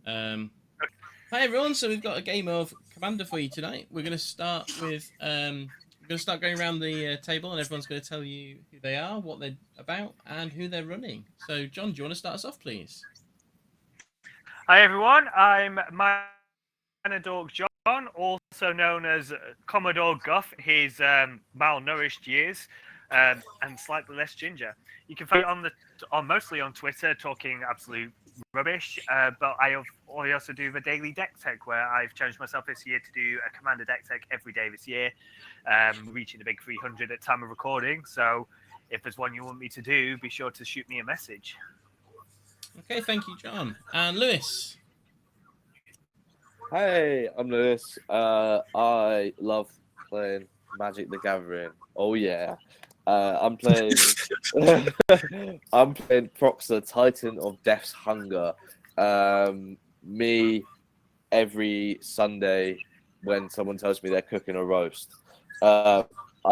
Hi everyone. So we've got a game of Commander for you tonight. We're going to start with going around the table, and everyone's going to tell you who they are, what they're about, and who they're running. So, John, do you want to start us off, please? Hi everyone. I'm ManadorkJohn, also known as Commodore Guff. His malnourished years and slightly less ginger. You can find it mostly on Twitter, talking absolute rubbish. But I also do the daily deck tech, where I've challenged myself this year to do a Commander deck tech every day this year, reaching the big 300 at time of recording. So if there's one you want me to do, be sure to shoot me a message. Okay, thank you, John. And Lewis. Hey, I'm Lewis. I love playing Magic the Gathering. Oh yeah. I'm playing I'm playing Proxer, Titan of Death's Hunger. Me every Sunday when someone tells me they're cooking a roast. I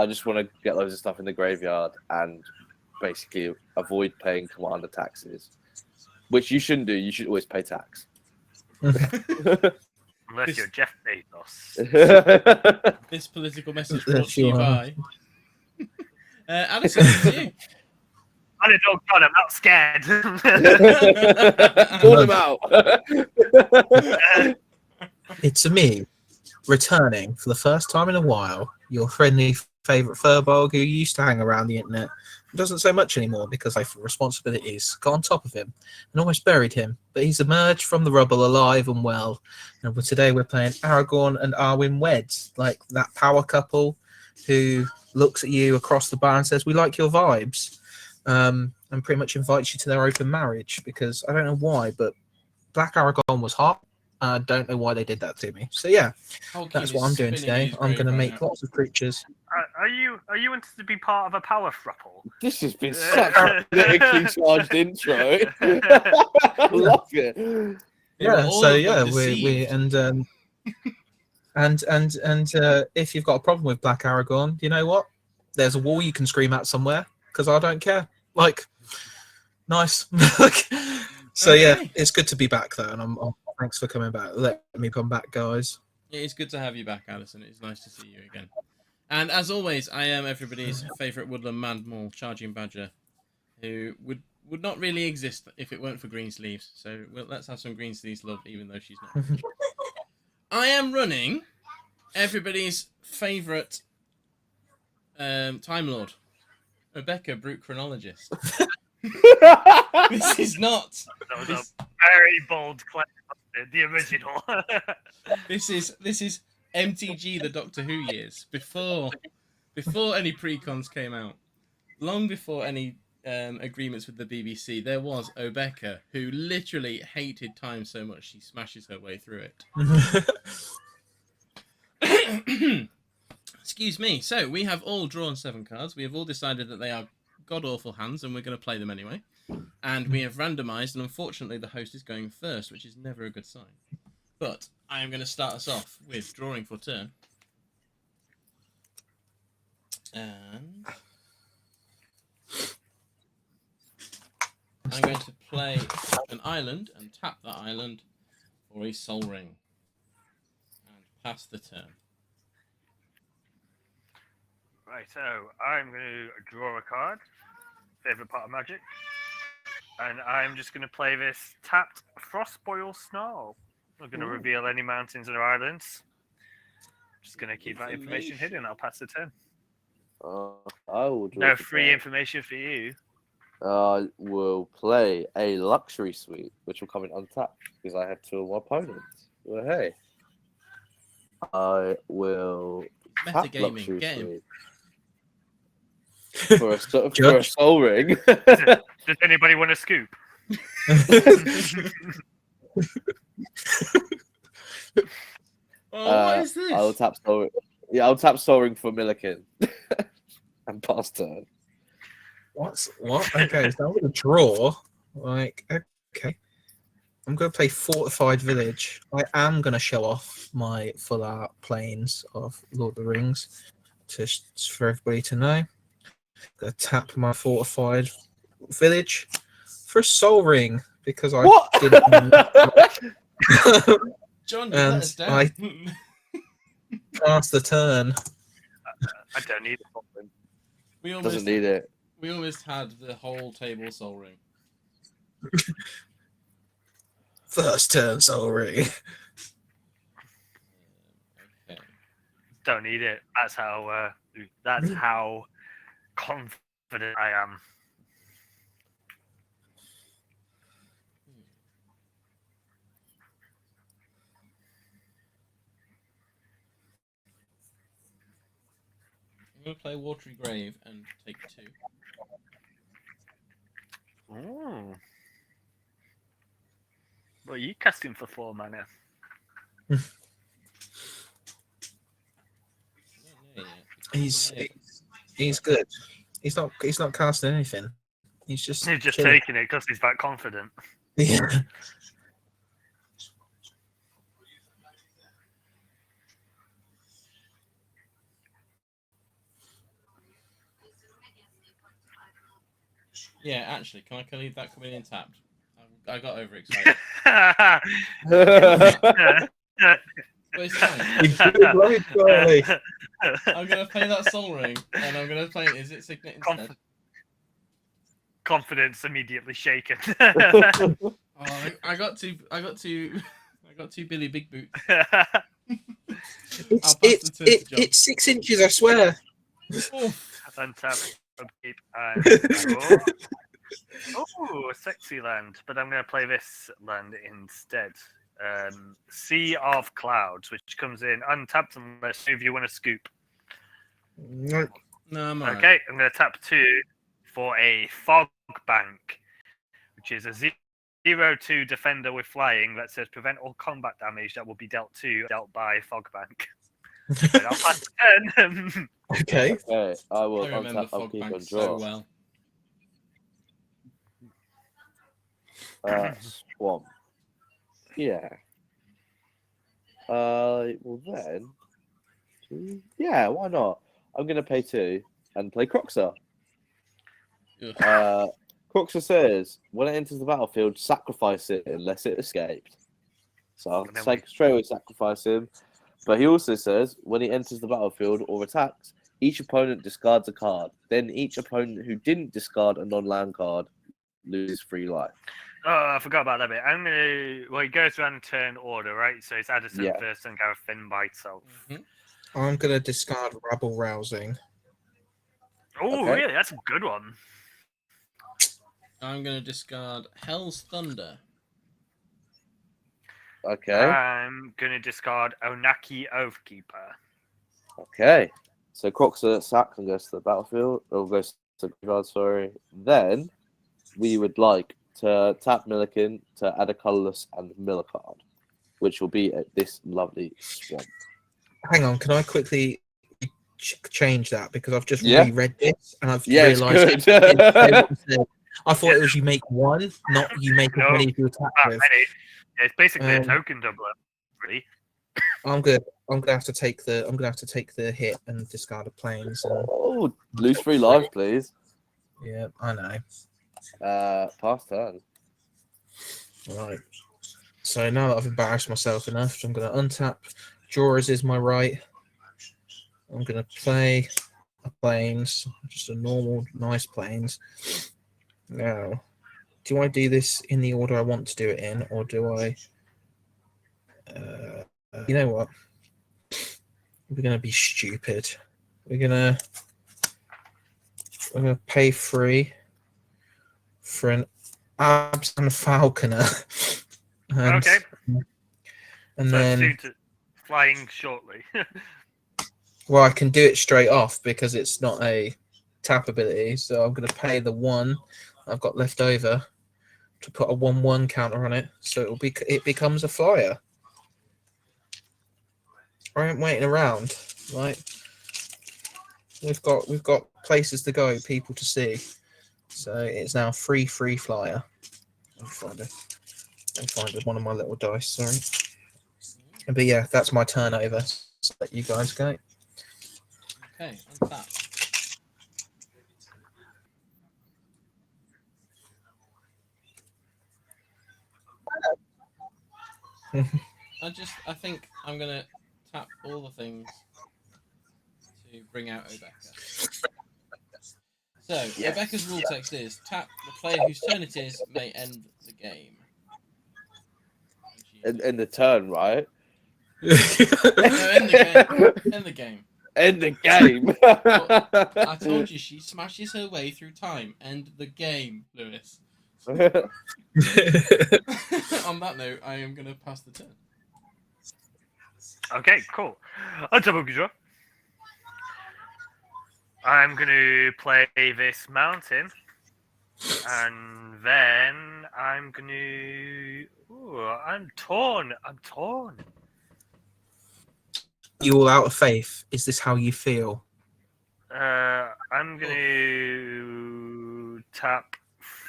just want to get loads of stuff in the graveyard and basically avoid paying commander taxes. Which you shouldn't do. You should always pay tax. Unless you're Jeff Bezos. This political message brought to you by Adderson. It's you. ManadorkJohn, I'm not scared. Call him out. It's me, returning for the first time in a while. Your friendly favourite furball who used to hang around the internet. Doesn't so much anymore because I feel responsibilities. Got on top of him and almost buried him, but he's emerged from the rubble alive and well. And today we're playing Aragorn and Arwen Weds, like that power couple who looks at you across the bar and says, "We like your vibes," and pretty much invites you to their open marriage because I don't know why, but Black Aragorn was hot. I don't know why they did that to me. So yeah, that's what I'm doing today. I'm going to make lots of creatures. Are you wanting to be part of a power throuple? This has been such a politically charged intro. I love it. Yeah, so yeah, we and if you've got a problem with Black Aragorn, you know what? There's a wall you can scream at somewhere because I don't care. Like, nice. So Okay. yeah, it's good to be back though, and I'm thanks for coming back. Let me come back, guys. It's good to have you back, Adderson. It's nice to see you again. And as always, I am everybody's favourite woodland man-mall, Charging Badger, who would not really exist if it weren't for Greensleeves. So let's have some Greensleeves love, even though she's not. I am running everybody's favourite Time Lord, Rebecca, Brute Chronologist. This is not. That was a very bold claim. The original. This is MTG, the Doctor Who years, before any precons came out, long before any agreements with the BBC. There was Obeka, who literally hated time so much she smashes her way through it. Excuse me. So we have all drawn 7 cards. We have all decided that they are god-awful hands, and we're going to play them anyway. And we have randomised, and unfortunately the host is going first, which is never a good sign. But I am going to start us off with drawing for turn. And I'm going to play an island and tap that island for a Soul Ring. And pass the turn. Right, so I'm going to draw a card. Favourite part of Magic. And I'm just going to play this tapped Frostboil Snarl. I'm going to reveal any mountains or islands. Just going to keep that information hidden. I'll pass the turn. I will draw No free information for you. I will play a luxury suite, which will come in untapped because I have 2 of my opponents. Well, hey, I will tap Metagaming, luxury get him. suite for a Soul Ring. Does anybody want a scoop? What is this? I'll tap Soul Ring. Yeah, I'll tap Soul Ring for Milliken and pass turn. What? Okay, so I'm going to draw. Like, okay. I'm going to play Fortified Village. I am going to show off my full art planes of Lord of the Rings, just for everybody to know. I'm going to tap my Fortified Village for a Soul Ring because I What? didn't. John, you And let us down. I pass the turn. I don't need a problem. we almost Doesn't need it. We almost had the whole table Soul Ring. First turn, Soul Ring. Okay. Don't need it. That's how confident I am. I'm going to play Watery Grave and take 2. Ooh. Well, you casting for 4 mana. I don't know yet. He's good. He's not casting anything. He's just He's just chilling. taking it because he's that confident. Yeah. Yeah, actually, can I leave that coming in tapped? I got overexcited. But it's fine. He's good, right, Charlie? I'm going to play that Soul Ring, and I'm going to play... Is it Signet instead? Confidence immediately shaken. Oh, I got two Billy Big Boots. It's 6 inches, I swear. Untap, upkeep, and oh, a sexy land. But I'm going to play this land instead. Sea of Clouds, which comes in untapped unless if you want to scoop. No. No, I'm alright. Okay, I'm going to tap 2 for a Fog Bank, which is a 0/2 defender with flying that says prevent all combat damage that will be dealt by Fog Bank. And I'll pass the turn. Okay. Okay, I will I remember untap, Fog upkeep, Bank and so draw. well. Swamp. Yeah. Well then, yeah, why not? I'm gonna pay 2 and play Croxer. Ugh. Croxer says when it enters the battlefield, sacrifice it unless it escaped. So I'll And then take straight away sacrifice him. But he also says when he enters the battlefield or attacks, each opponent discards a card. Then each opponent who didn't discard a non-land card loses 3 life. Oh, I forgot about that bit. I'm gonna. Well, he goes around turn order, right? So it's Adderson Yeah. first and Gareth Finn by itself. I'm gonna discard Rabble Rousing. Oh, Okay. really? That's a good one. I'm going to discard Hell's Thunder. Okay. I'm gonna discard Onaki Oathkeeper. Okay. So Croxer sacks and goes to the battlefield, or goes to the graveyard, sorry. Then we would like to tap Milliken to add a colorless and mill a card, which will be at this lovely swamp. Hang on, can I quickly change that because I've just Yeah. reread this and I've Yeah, it's realised good. I thought it was you make 1, not you make as many as you attack Ah, with. many. It's basically a Um, token doubler, really. I'm good. I'm gonna have to take the hit and discard the planes. And, Oh, lose 3 lives, please. yeah, I know. Pass turn. Right. So now that I've embarrassed myself enough, I'm gonna untap. Drawers is my right. I'm gonna play a planes, just a normal, nice planes. Now, do I do this in the order I want to do it in, or do I? You know what? We're gonna be stupid. We're gonna pay 3 for an Absent Falconer. And, Okay. And So then, soon to flying shortly. well, I can do it straight off because it's not a tap ability. So I'm going to pay the 1 I've got left over to put a 1/1 counter on it. So it becomes a flyer. I ain't waiting around, right? We've got places to go, people to see. So it's now free flyer. I'll find one of my little dice. Sorry, but yeah, that's my turnover. So let you guys go. Okay, untap. I think I'm gonna tap all the things to bring out Obeka. So Yes. Obeka's rule text is: tap the player whose turn it is may end the game. In the turn, right? No, end the game. End the game. End the game. I told you she smashes her way through time. End the game, Lewis. On that note, I am going to pass the turn. Okay, cool. On top of the draw, I'm going to play this mountain, and then I'm going to. Ooh, I'm torn. You all out of faith? Is this how you feel? I'm going to tap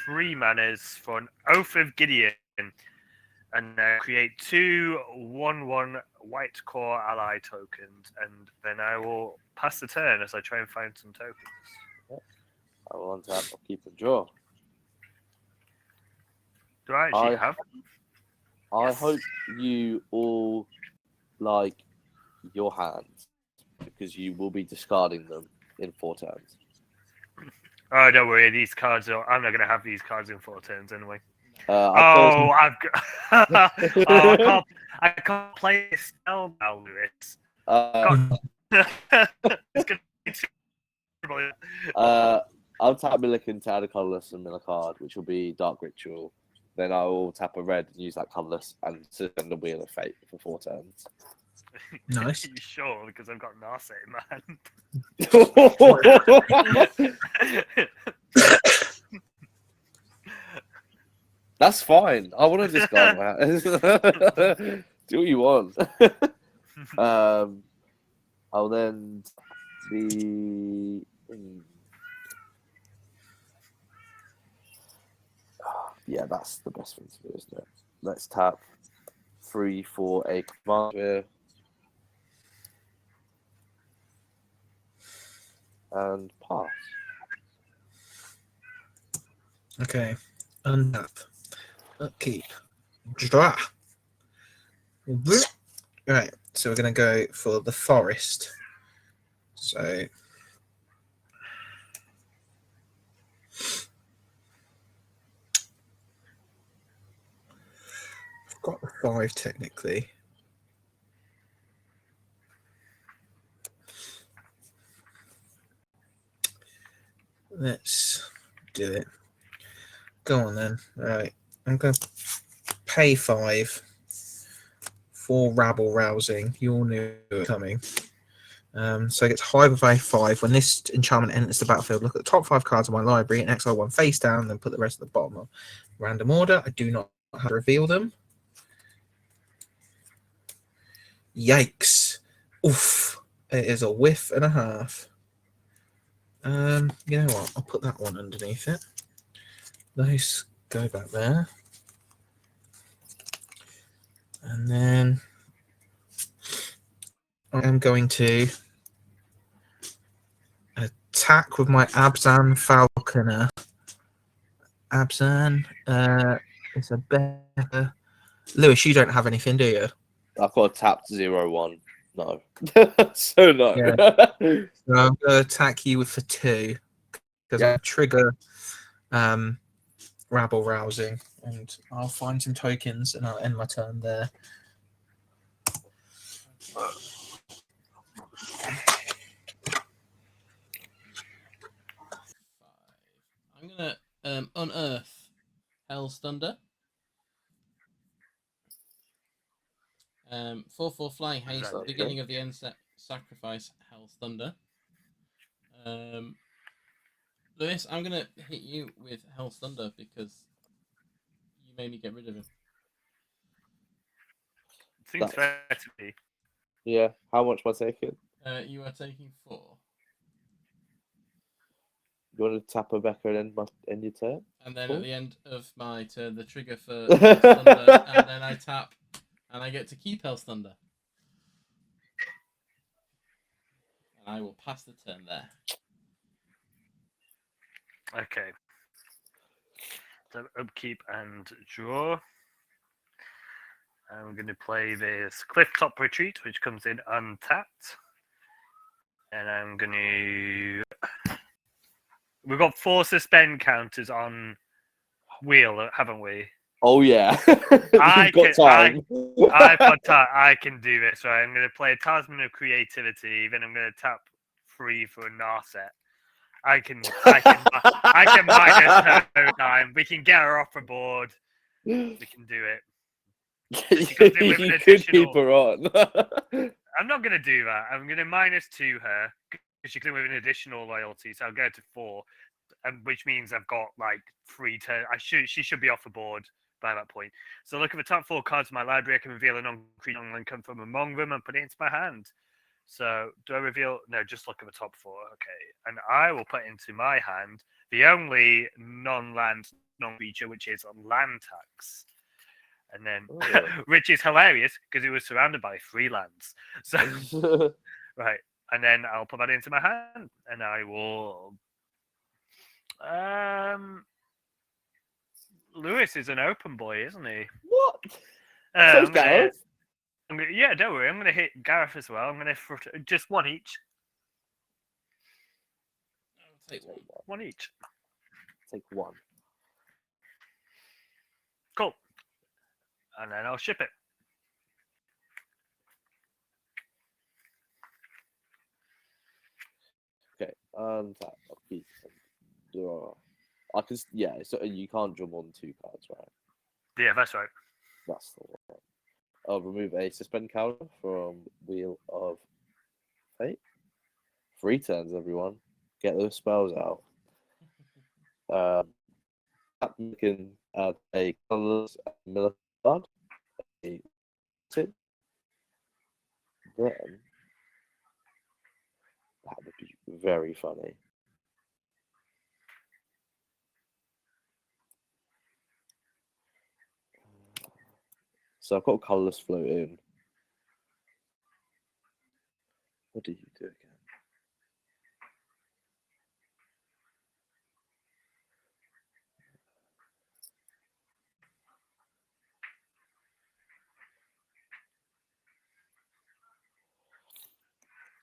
3 manas for an Oath of Gideon and create 2 1/1 white core ally tokens, and then I will pass the turn as I try and find some tokens. I will untap. I'll keep and draw. Do I actually have? I Yes. hope you all like your hands because you will be discarding them in 4 turns. Oh, don't worry. These cards are. I'm not going to have these cards in 4 turns anyway. I I've got. Oh, I can't play a spell now, Lewis. It's going to be too. I'll tap Milliken to add a colourless and mill a card, which will be Dark Ritual. Then I will tap a red and use that colourless and send the Wheel of Fate for 4 turns. Nice. You sure? Because I've got Narset in my hand. That's fine. I want to discard my hands. Do what you want. I'll then be. Yeah, that's the best thing to do, isn't it? Let's tap 3 for a commander. And pass. Okay. Untap. Upkeep. Draw. Right. So we're going to go for the forest. So. I've got the 5 technically. Let's do it. Go on then. Right. I'm going to pay 5 for rabble rousing. You all knew it was coming. So it gets Hive of A5. When this enchantment enters the battlefield, look at the top 5 cards of my library and exile 1 face down, then put the rest at the bottom of random order. I do not have to reveal them. Yikes. Oof. It is a whiff and a half. You know what? I'll put that one underneath it. Those go back there. And then I am going to attack with my Abzan Falconer. Abzan, it's a better. Lewis, you don't have anything, do you? I've got a tapped 0/1. No. So no. Yeah. So I'm going to attack you for 2 because I trigger rabble rousing, and I'll find some tokens and I'll end my turn there. I'm gonna unearth Hell's Thunder. 4/4 flying haste. At the beginning of the end sacrifice Hell's Thunder. Lewis, I'm gonna hit you with Hell's Thunder because you made me get rid of him. Seems fair to me. Yeah. How much am I taking? You are taking 4. You want to tap a Becca and end your turn? And then Cool. at the end of my turn, the trigger for Hell's Thunder, and then I tap, and I get to keep Hell's Thunder. And I will pass the turn there. Okay. So upkeep and draw. I'm going to play this Clifftop Retreat, which comes in untapped. And I'm going to... We've got 4 suspend counters on wheel, haven't we? Oh yeah, I've got time. got time. I can do this, right? I'm going to play a Talisman of Creativity, then I'm going to tap 3 for a Narset. I can minus her time. We can get her off the board. We can do it. You could keep her on. I'm not going to do that. I'm going to -2 her because she can with an additional loyalty, so I'll go to 4, which means I've got like 3 turns. She should be off the board by that point. So look at the top 4 cards in my library. I can reveal a non-creature and come from among them and put it into my hand. So do I reveal? No, just look at the top 4. Okay, and I will put into my hand the only non-land non-creature, which is land tax. And then, which is hilarious because it was surrounded by 3 lands. So, right. And then I'll put that into my hand and I will. Lewis is an open boy, isn't he? What? Yeah, don't worry. I'm going to hit Gareth as well. I'm going to just 1 each. Take 1 each. Take 1. Cool. And then I'll ship it. Okay. I can. Yeah. So you can't draw more than 2 cards, right? Yeah, that's right. That's the one. I'll remove a suspend counter from Wheel of Fate. 3 turns, everyone. Get those spells out. You can add a colorless Miller card. A tip. Then that would be very funny. So I've got a colorless float in. What do you do again?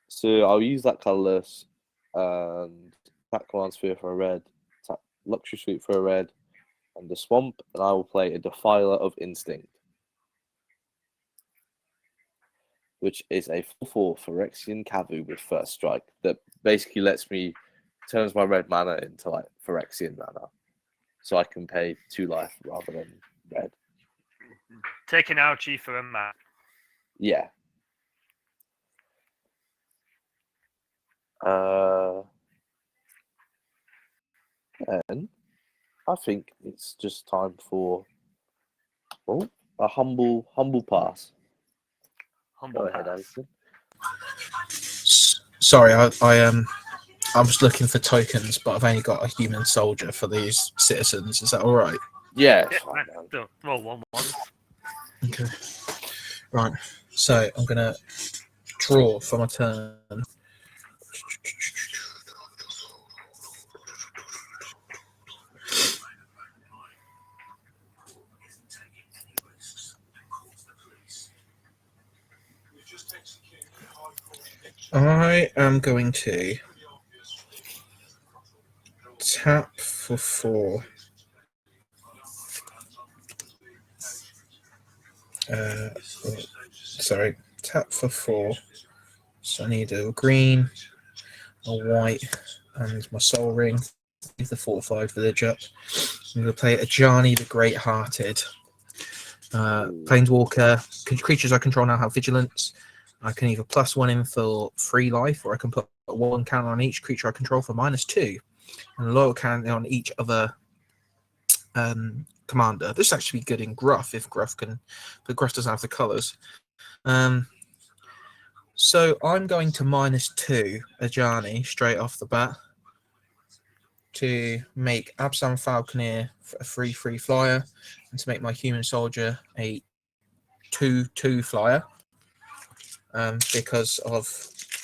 So I'll use that colorless and tap Command Sphere for a red, tap Luxury Suite for a red, and the Swamp, and I will play a Defiler of Instinct, which is a 4/4 Phyrexian Kavu with first strike that basically turns my red mana into like Phyrexian mana, so I can pay 2 life rather than red. Taking ouchie for a map. Yeah. And I think it's just time for a humble pass. Humble Go ahead, pass. Adderson. Sorry, I was looking for tokens, but I've only got a human soldier for these citizens. Is that all right? Yeah, Yeah, fine, man. still roll 1/1. Okay. Right. So I'm gonna draw for my turn. I am going to tap for 4. Sorry, tap for 4. So I need a green, a white, and my soul ring. Leave the fortified village up. I'm going to play Ajani the Great-Hearted. Planeswalker. Creatures I control now have vigilance. I can either +1 in for 3 life, or I can put 1 counter on each creature I control for -2, and a loyal counter on each other commander. This is actually good in Gruff if Gruff can, but Gruff doesn't have the colours. So I'm going to -2 Ajani straight off the bat to make Absan Falconeer a 3/3 flyer, and to make my human soldier a 2/2 flyer. Because of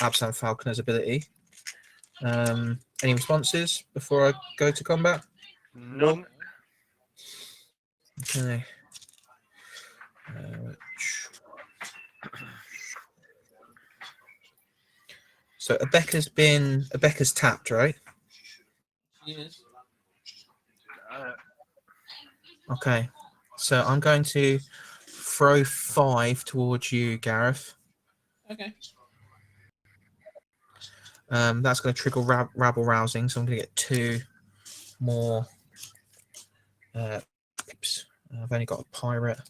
Absan Falconer's ability. Any responses before I go to combat? None. Okay. So Abeka's tapped, right? She is. Okay. So I'm going to throw 5 towards you, Gareth. Okay. That's going to trigger rabble rousing, so I'm going to get 2 more. Oops. I've only got a pirate.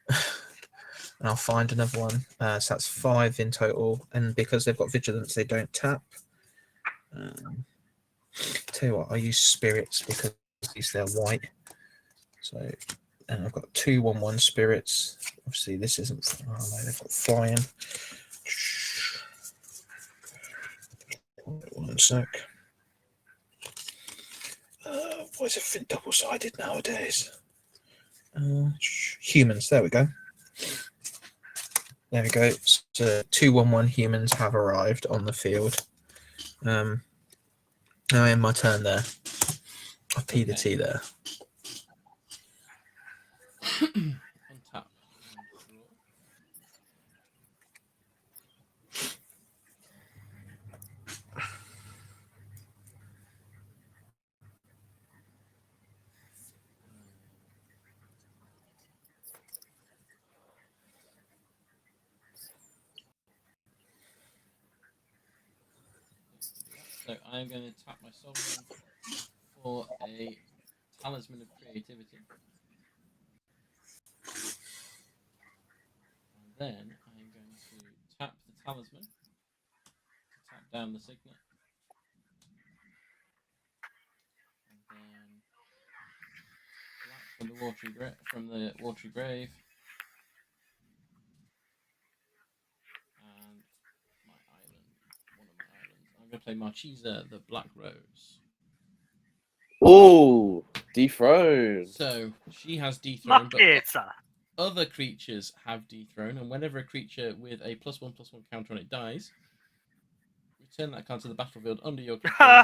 And I'll find another one. So that's 5 in total. And because they've got vigilance, they don't tap. Tell you what, I'll use spirits because at least they're white. So, and I've got 2 1/1 spirits. Obviously, this isn't. Oh no, they've got flying. 1 sec. Why is it double-sided nowadays? Humans. There we go. There we go. So 2 1/1 humans have arrived on the field. Now in my turn there. I've P the T there. Untap. So I'm going to tap my sovereign for a talisman of creativity. And then I'm going to tap the talisman to tap down the signet. And then black from the watery grave. And my island, one of my islands. I'm going to play Marchesa, the Black Rose. Oh, dethrone. So she has dethrone, but Marchesa. other creatures have dethrone, and whenever a creature with a +1/+1 counter on it dies, return that card to the battlefield under your control.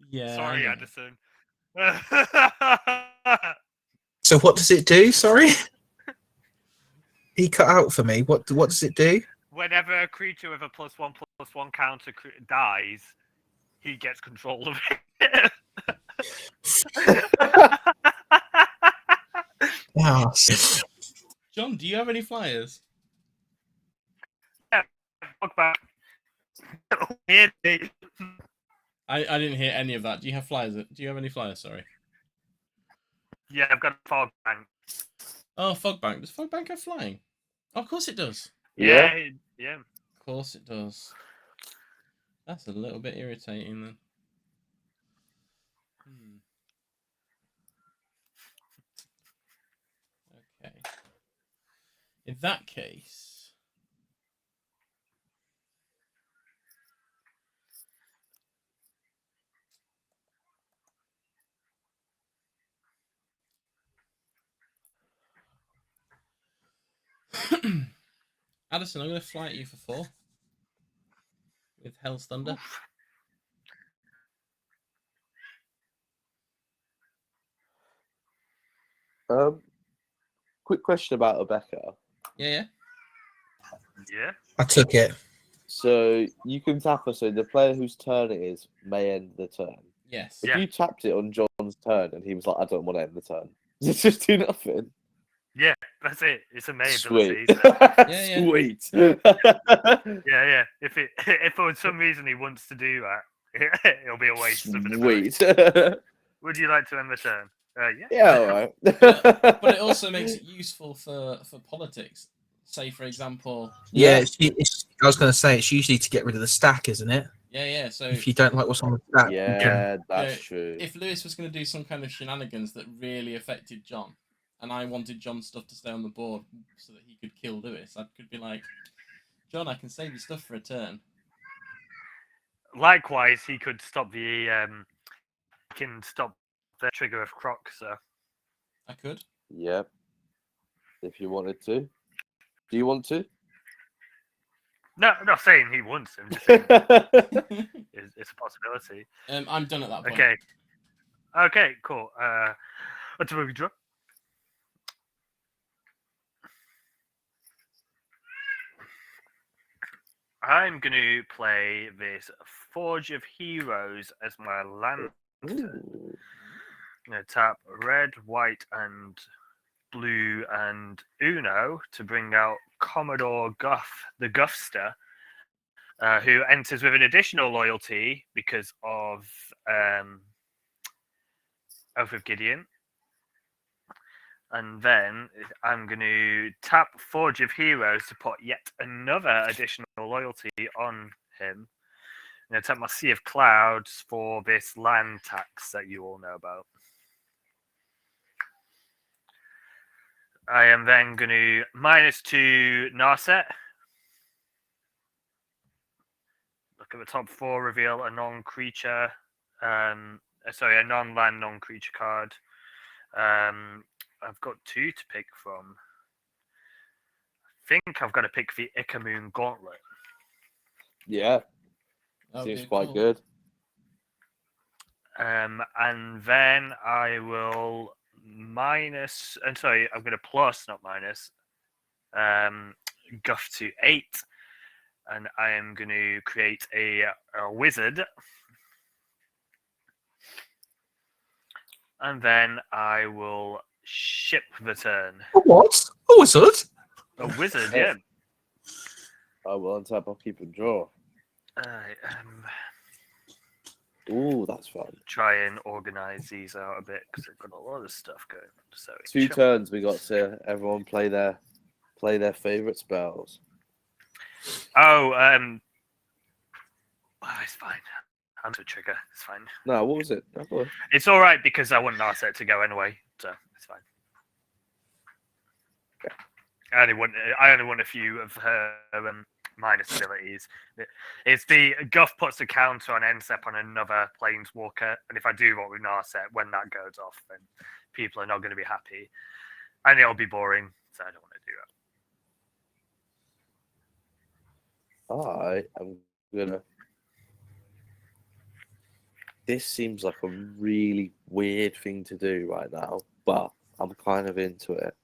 Yeah. Sorry, Adderson. So what does it do? Sorry, he cut out for me. What does it do? Whenever a creature with a +1/+1 counter dies, he gets control of it. Ah, John, do you have any flyers? Fuck back. I didn't hear any of that. Do you have flyers? Do you have any flyers? Sorry. Yeah, I've got a fog bank. Oh, Fogbank. Does Fogbank have flying? Oh, of course it does. Yeah. Of course it does. That's a little bit irritating then. Okay. In that case, Adderson, I'm going to fly at you for 4 with Hell's Thunder. Quick question about Abeka. Yeah. Yeah. I took it. So you can tap her, so the player whose turn it is may end the turn. Yes. If you tapped it on John's turn and he was like, I don't want to end the turn, does it just do nothing? Yeah, that's it. It's a May Sweet. ability. Yeah. Sweet. Yeah. If for some reason he wants to do that, it'll be a waste of an ability. Sweet. Would you like to end the turn? Yeah. Yeah, all right. But it also makes it useful for politics. Say, for example. Yeah, I was going to say it's usually to get rid of the stack, isn't it? Yeah. So If you don't like what's on the stack, you can... Yeah, that's true. If Lewis was going to do some kind of shenanigans that really affected John, and I wanted John's stuff to stay on the board so that he could kill Lewis, I could be like, John, I can save your stuff for a turn. Likewise, he could stop the trigger of Croc, so I could. Yep. If you wanted to. Do you want to? no, I'm not saying he wants him. Just saying it's a possibility. I'm done at that point. Okay, cool. What's a draw? I'm going to play this Forge of Heroes as my land. I'm going to tap red, white, and blue and Uno to bring out Commodore Guff, the Guffster, who enters with an additional loyalty because of Oath of Gideon. And then I'm going to tap Forge of Heroes to put yet another additional loyalty on him. I'm going to tap my Sea of Clouds for this land tax that you all know about. I am then going to -2 Narset. Look at the top 4, reveal a non-creature, a non-land, non-creature card. I've got 2 to pick from. I think I've got to pick the Ikamoon Gauntlet. Yeah, Okay, seems quite cool. good. And then I will I'm going to plus, not minus, Guff to 8. And I am going to create a wizard. And then I will ship the turn. A what? A wizard? A wizard, Oh. yeah. I will untap, I'll keep and draw. Ooh, that's fun. Try and organize these out a bit because I've got a lot of stuff going. So 2 turns, we got to everyone play their favorite spells. Oh, it's fine. I'm to trigger. It's fine. No, what was it? Oh, go on. It's all right because I want Narset to go anyway, so it's fine. Okay. I only want a few of her minus abilities. It's the Guff puts a counter on NSEP on another Planeswalker, and if I do what with Narset, when that goes off, then people are not going to be happy, and it'll be boring. So I don't want to do that. I am gonna. This seems like a really weird thing to do right now, but I'm kind of into it.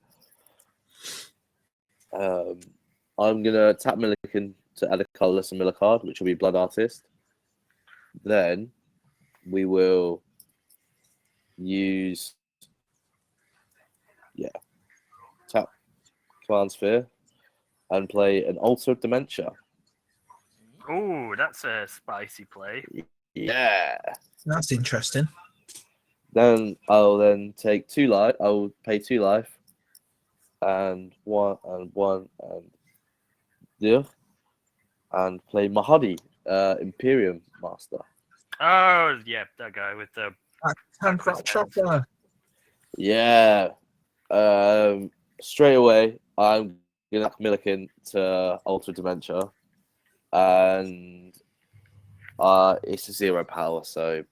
I'm gonna tap Milliken to add a colorless and Miller card, which will be Blood Artist. Then we will use tap Command Sphere and play an Altar of Dementia. Oh, that's a spicy play. Yeah. That's interesting. Then I'll then take 2 life. I will pay 2 life, and 1 and 1 and play Mahadi, Imperium Master. Oh, yeah, that guy with the Handcraft chopper. Yeah. Straight away, I'm gonna ask Milliken to Alter Dementia, and it's a 0 power, so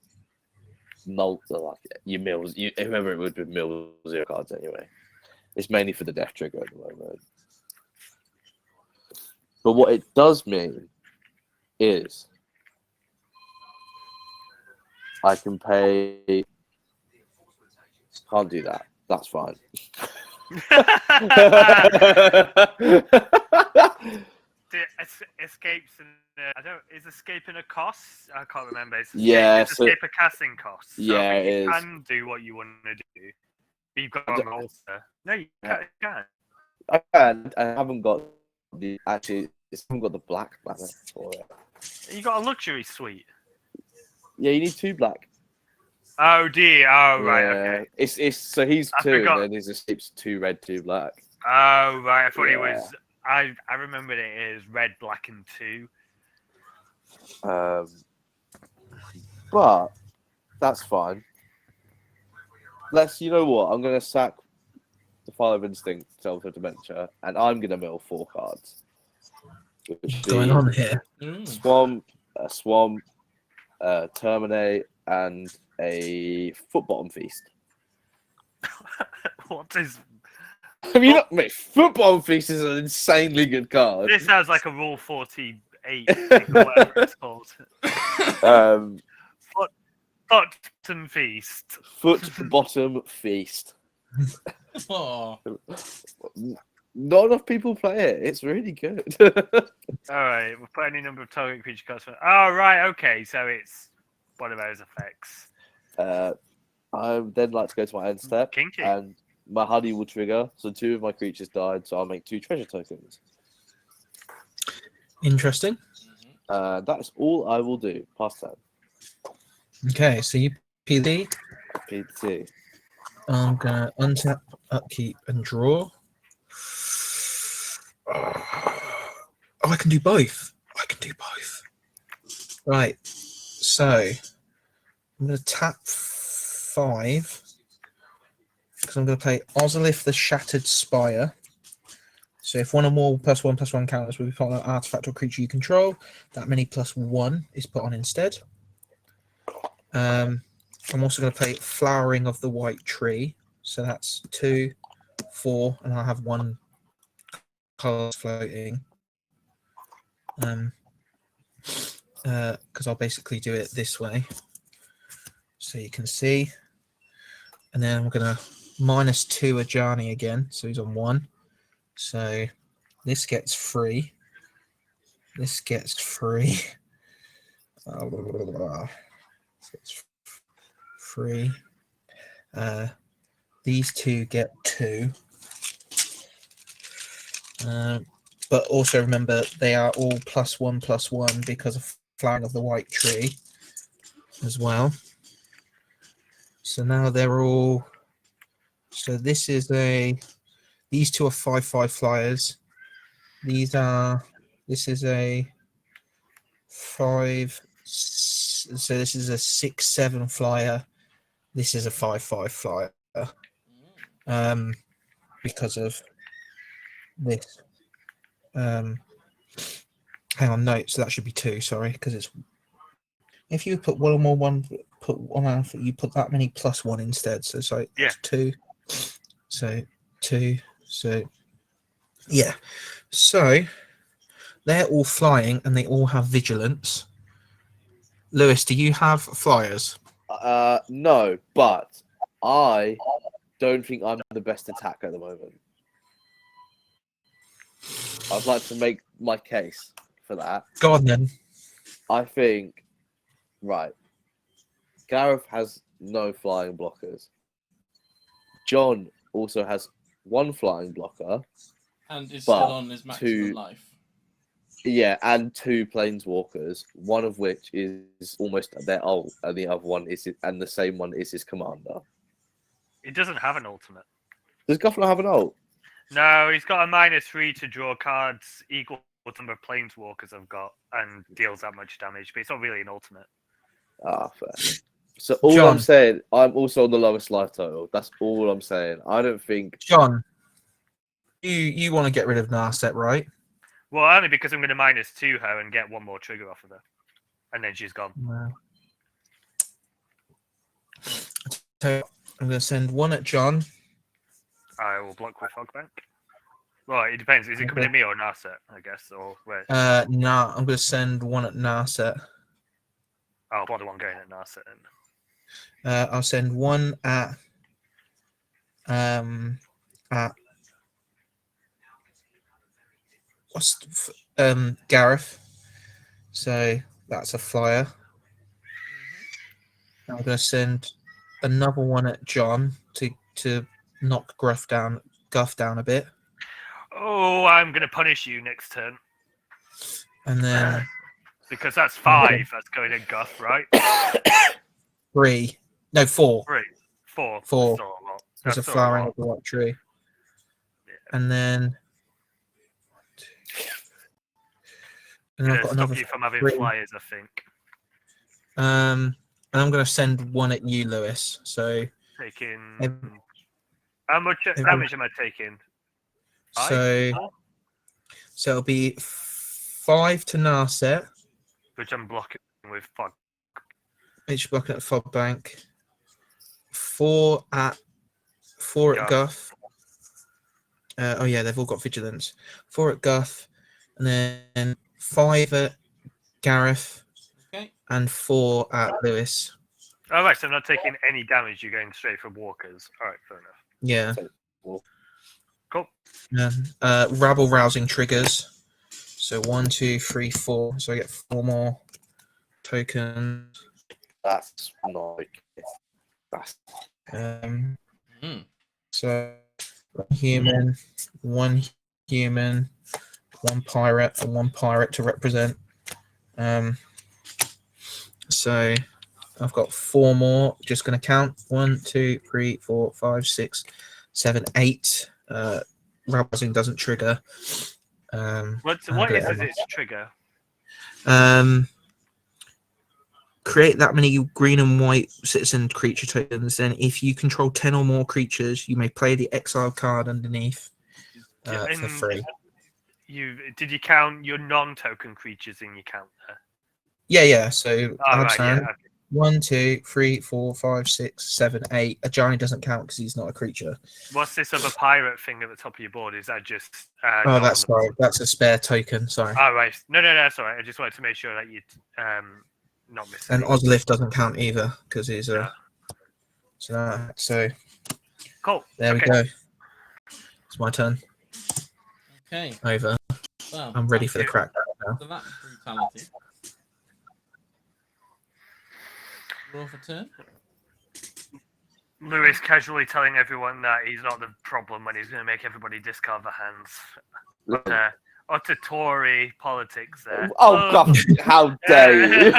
your mills. Remember, it would be mill 0 cards anyway. It's mainly for the death trigger at the moment. But what it does mean is I can pay. Can't do that. That's fine. Escapes in is escaping a cost? I can't remember. It's escape a casting cost. So yeah, I think it you is. can do what you want to do. But you've got an altar. No, you can't. I can. I haven't got the actually. I haven't got the black mana for it. You got a luxury suite. Yeah, you need 2 black. Oh dear. Oh right. Yeah. Okay. It's so he's I 2, forgot. and then his escape's 2 red, 2 black. Oh right. I thought it Yeah. was. I remembered it as red, black, and 2. But that's fine. You know what? I'm gonna sack the File of Instinct, Self of Dementia, and I'm gonna mill 4 cards. What's going on here? A swamp, terminate, and a foot bottom feast. What is? Have you not? Mate, foot bottom feast is an insanely good card. This sounds like a Rule 48, whatever it's called. Bottom feast. Foot bottom feast. Oh, Not enough people play it. It's really good. All right, we'll put any number of target creature cards. Oh, right, okay, so it's one of those effects. I then like to go to my end step, Kinky. and my honey will trigger. So 2 of my creatures died, so I'll make 2 treasure tokens. Interesting. That's all I will do. Pass turn. Okay, so you PD. PT. I'm gonna untap, upkeep, and draw. Oh, I can do both. Right. So I'm gonna tap 5 because I'm gonna play Ozolith the Shattered Spire. So if one or more +1/+1 counters will be put on an artifact or creature you control, that many +1 is put on instead. I'm also going to play Flowering of the White Tree. So that's 2, 4, and I'll have 1 card floating. Because I'll basically do it this way. So you can see. And then I'm going to -2 Ajani again. So he's on 1. So this gets free. This gets free. It's free. These 2 get 2. But also remember they are all +1/+1 because of Flowering of the White Tree as well. So now they're all. So this is a. These 2 are 5/5 flyers. This is a 5. So this is a 6/7 flyer. This is a 5/5 flyer. Because of this. Hang on, no. So that should be 2. Sorry, because it's. If you put one or more put one out. You put that many +1 instead. So it's like 2. So 2. So yeah. So they're all flying and they all have vigilance. Lewis, do you have flyers? No, but I don't think I'm the best attacker at the moment. I'd like to make my case for that. Go on then. I think, right, Gareth has no flying blockers. John also has 1 flying blocker. and is still But on his maximum life. Yeah, and 2 planeswalkers, one of which is almost their ult, and the other one is and the same one is his commander. He doesn't have an ultimate. Does Guff not have an ult? No, he's got a -3 to draw cards equal to the number of planeswalkers I've got and deals that much damage, but it's not really an ultimate. Ah, fair. So all John. I'm saying, I'm also on the lowest life total. That's all I'm saying. I don't think. John, you want to get rid of Narset, right? Well, only because I'm going to -2 her and get 1 more trigger off of her. And then she's gone. No. So I'm going to send 1 at John. I will block with Fogbank. Well, it depends. Is it coming at me or Narset, I guess? Or where? No, I'm going to send 1 at Narset. I'll block the one going at Narset. I'll send 1 at Gareth. So that's a flyer. I'm going to send another 1 at John to knock Guff down a bit. Oh, I'm going to punish you next turn. And then because that's 5. That's going at Guff, right? 3. No, 4. 3. 4. 4. Still a lot. There's a That's still flowering lot. of the white tree. Yeah. And then I've got another Stop you from having 3. flyers, I think. And I'm going to send 1 at you, Lewis. So Taking. How much damage am I taking? So it'll be 5 to Narset. Which I'm blocking with Fog. Each block at Fog Bank. 4 at Guff. Oh yeah, they've all got vigilance. 4 at Guff, and then 5 at Gareth, Okay. and 4 at Lewis. All right, so I'm not taking any damage. You're going straight for walkers. All right, fair enough. Yeah. Cool. Rabble rousing triggers. So 1, 2, 3, 4. So I get 4 more tokens. That's not okay. That's So 1 human, 1 pirate, and 1 pirate to represent. So I've got 4 more. Just going to count 1, 2, 3, 4, 5, 6, 7, 8. Rousing doesn't trigger. What is its trigger? Create that many green and white citizen creature tokens. Then, if you control 10 or more creatures, you may play the exile card underneath for free. Did you count your non-token creatures in your count there? Yeah. So Right, yeah. Okay. 1, 2, 3, 4, 5, 6, 7, 8. A giant doesn't count because he's not a creature. What's this other pirate thing at the top of your board? Is that just? Oh, that's a spare token. Sorry. Oh, right. No, that's all right. I just wanted to make sure that you not missing. And Ozlith doesn't count either because he's a. So cool. There we go. It's my turn. Okay. Over. Well, I'm ready for the crack now. So that brutality. Roll for turn. Lewis casually telling everyone that he's not the problem when he's going to make everybody discard their hands. Utter Tory politics there. Oh, God, how dare you!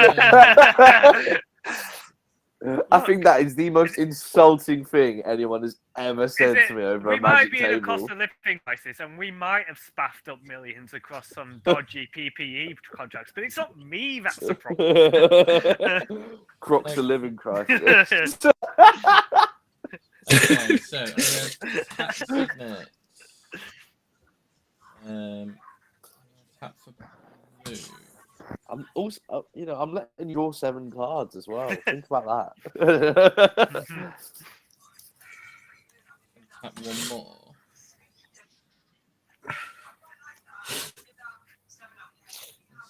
I think that is the most insulting thing anyone has ever said to me over a magic table. We might be in a cost of living crisis, and we might have spaffed up millions across some dodgy PPE contracts, but it's not me that's the problem. Crocs the living crisis. Okay, so I'm going to tap the signet. Tap for blue. I'm also, I'm letting you draw 7 cards as well. Think about that. Tap one more.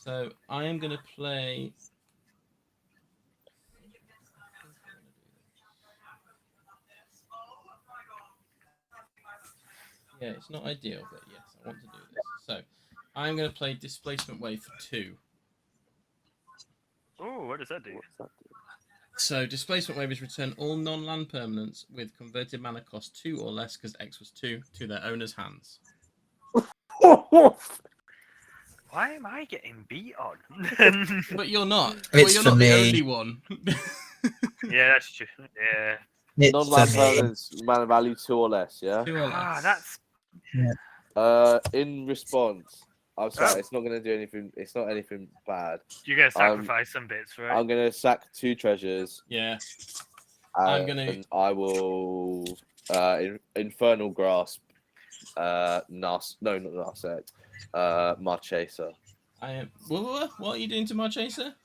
So I am going to play. Yeah, it's not ideal, but yes, I want to do this. So I'm going to play Displacement Wave for 2. Oh, what does that do? So Displacement Wave is return all non-land permanents with converted mana cost 2 or less, because X was 2, to their owner's hands. Why am I getting beat on? But you're not. It's you're for not me. the only one. Yeah, that's true. Yeah. Non-land permanents, mana value 2 or less, yeah? 2 or less. That's. In response, I'm sorry, it's not going to do anything. It's not anything bad. You're going to sacrifice some bits, right? I'm going to sack 2 treasures. Yeah. And I will Infernal Grasp. Not Narset. Marchesa. I am. What are you doing to Marchesa?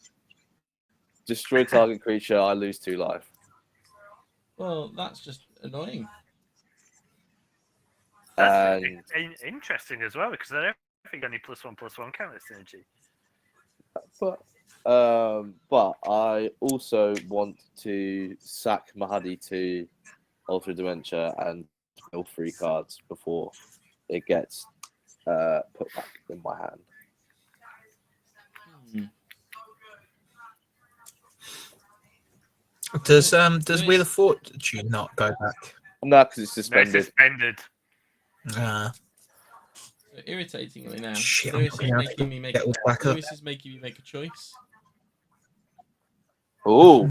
Destroy target creature. I lose 2 life. Well, that's just annoying. That's interesting as well, because I don't think any +1/+1 count as synergy. But I also want to sack Mahadi to Alter Dementia and kill 3 cards before it gets put back in my hand. Does Wheel of Fortune not go back? No, because it's suspended. No, it's suspended. So irritatingly now, Shit, Lewis is making me make a choice. Oh.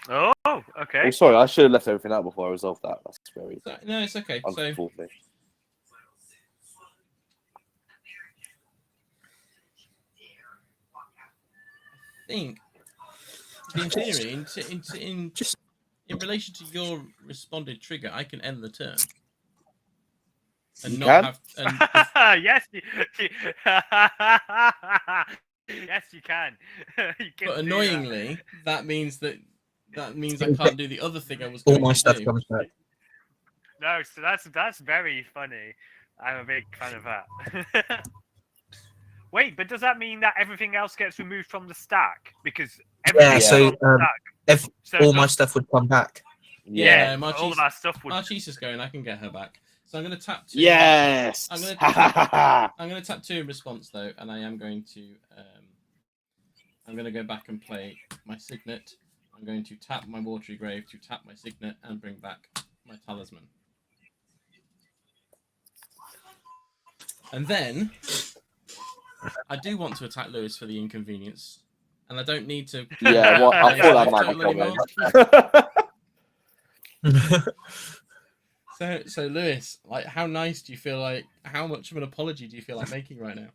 Oh, okay. Oh, sorry, I should have left everything out before I resolved that. That's very. No, it's okay. So unfortunate. I think, in theory, in relation to your responded trigger, I can end the turn. And you not can? have. Yes, yes, you can. But annoyingly, that means I can't do the other thing I was going All my to stuff do. comes back. No, so that's very funny. I'm a big fan of that. Wait, but does that mean that everything else gets removed from the stack? Because everything Yeah, is so on the stack. So All my stuff would come back. yeah, no, all of our stuff would. Marchise is going. I can get her back. So I'm going to tap 2. Yes. I'm gonna tap 2 in response though, and I am going to I'm going to go back and play my signet. I'm going to tap my watery grave to tap my signet and bring back my talisman. And then I do want to attack Lewis for the inconvenience, and I don't need to. Yeah, well, I thought that might be coming. So Lewis, like, how nice do you feel like? How much of an apology do you feel like making right now?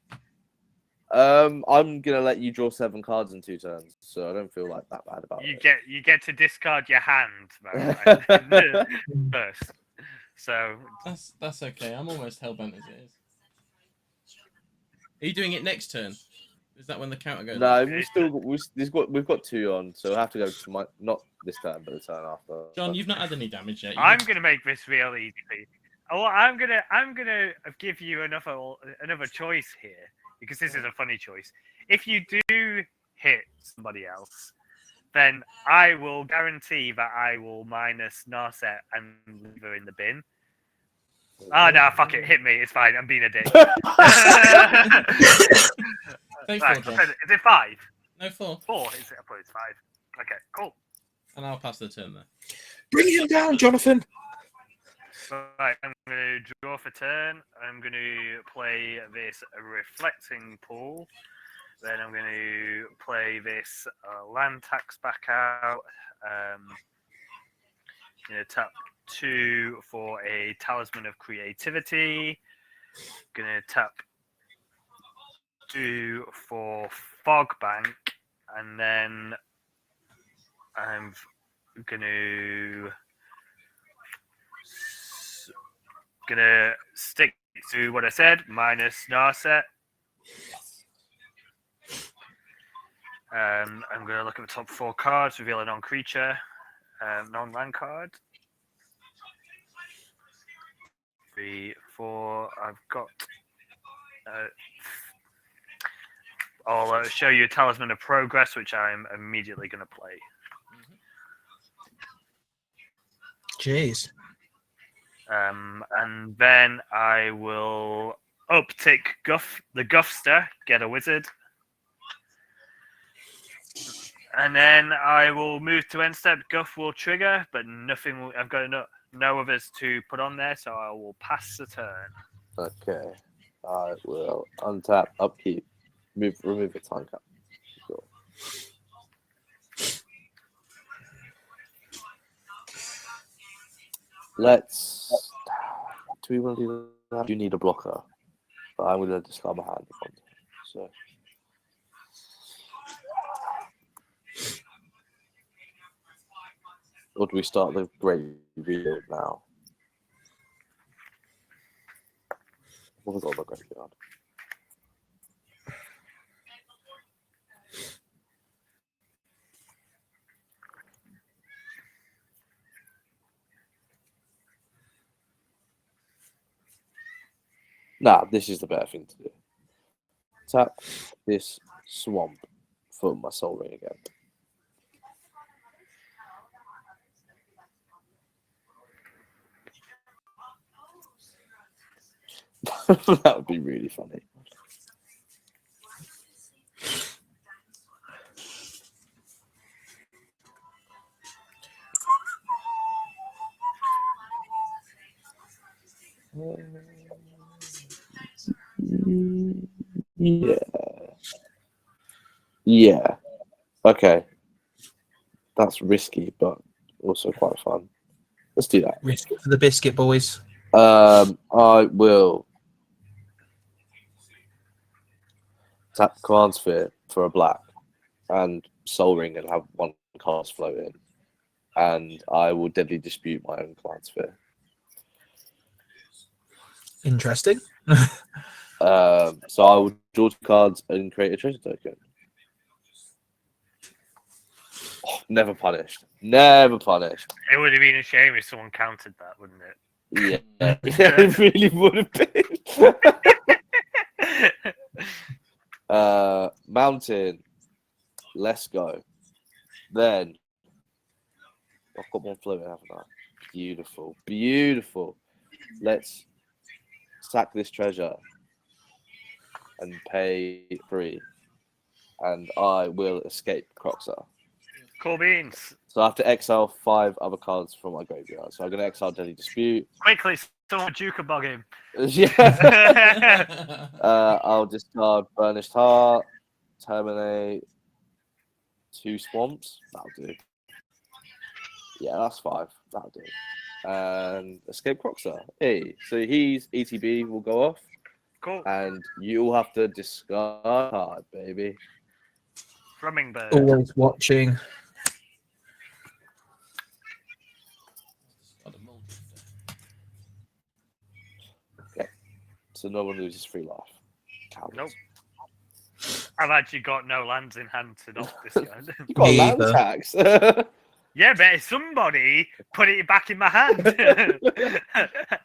I'm gonna let you draw 7 cards in 2 turns, so I don't feel like that bad about it. You get to discard your hand first. So That's okay. I'm almost hellbent as it is. Are you doing it next turn? Is that when the counter goes? No, we've got 2 on, so I have to go to not this turn, but the turn after. John, you've not had any damage yet. I'm gonna make this real easy for you. Oh, I'm gonna give you another choice here, because this is a funny choice. If you do hit somebody else, then I will guarantee that I will minus Narset and leave her in the bin. Oh, no, fuck it. Hit me. It's fine. I'm being a dick. Say 4, Right, John. is it 5? No, 4. 4? Is it? I thought it's 5. Okay, cool. And I'll pass the turn there. Bring him down, Jonathan. Right, I'm going to draw for turn. I'm going to play this reflecting pool. Then I'm going to play this land tax back out. Going to tap 2 for a talisman of creativity. Going to tap 2 for fog bank, and then I'm gonna stick to what I said, minus Narset. I'm gonna look at the top 4 cards, reveal a non-creature, non-land card. 3, 4. I've got. I'll show you a Talisman of Progress, which I'm immediately going to play. Jeez. And then I will uptick the Guffster, get a wizard. And then I will move to end step. Guff will trigger, but nothing. I've got no others to put on there, so I will pass the turn. Okay. I will untap, upkeep, remove a time cap. Sure. Let's. Do we want to do that? You need a blocker, but I'm going to discard my hand. So. Or do we start the great rebuild now? What was all the graveyard? Nah, this is the better thing to do. Tap this swamp for my soul ring again. That would be really funny. Yeah. Yeah. Okay. That's risky, but also quite fun. Let's do that. Risk for the biscuit, boys. I will tap Command Sphere for a black and Soul Ring and have 1 card float in. And I will Deadly Dispute my own Command Sphere. Interesting. So I will draw 2 cards and create a treasure token. Oh, never punished. Never punished. It would have been a shame if someone countered that, wouldn't it? Yeah, it really would have been. Mountain. Let's go. Then I've got one floating, haven't I? Beautiful, beautiful. Let's sack this treasure and pay 3, and I will escape Croxer. Cool beans. So I have to exile 5 other cards from my graveyard. So I'm going to exile Deadly Dispute. Quickly, someone Juke bug him. Yeah. I'll discard Burnished Heart, terminate 2 Swamps. That'll do. Yeah, that's 5. That'll do. And escape Croxer. Hey, so he's ETB will go off, Cool. and you'll have to discard a card, baby. Drumming bird. Always watching. So no one loses 3 life. Cowards. Nope. I've actually got no lands in hand to knock this guy. You got land Neither. tax. Yeah, but somebody put it back in my hand.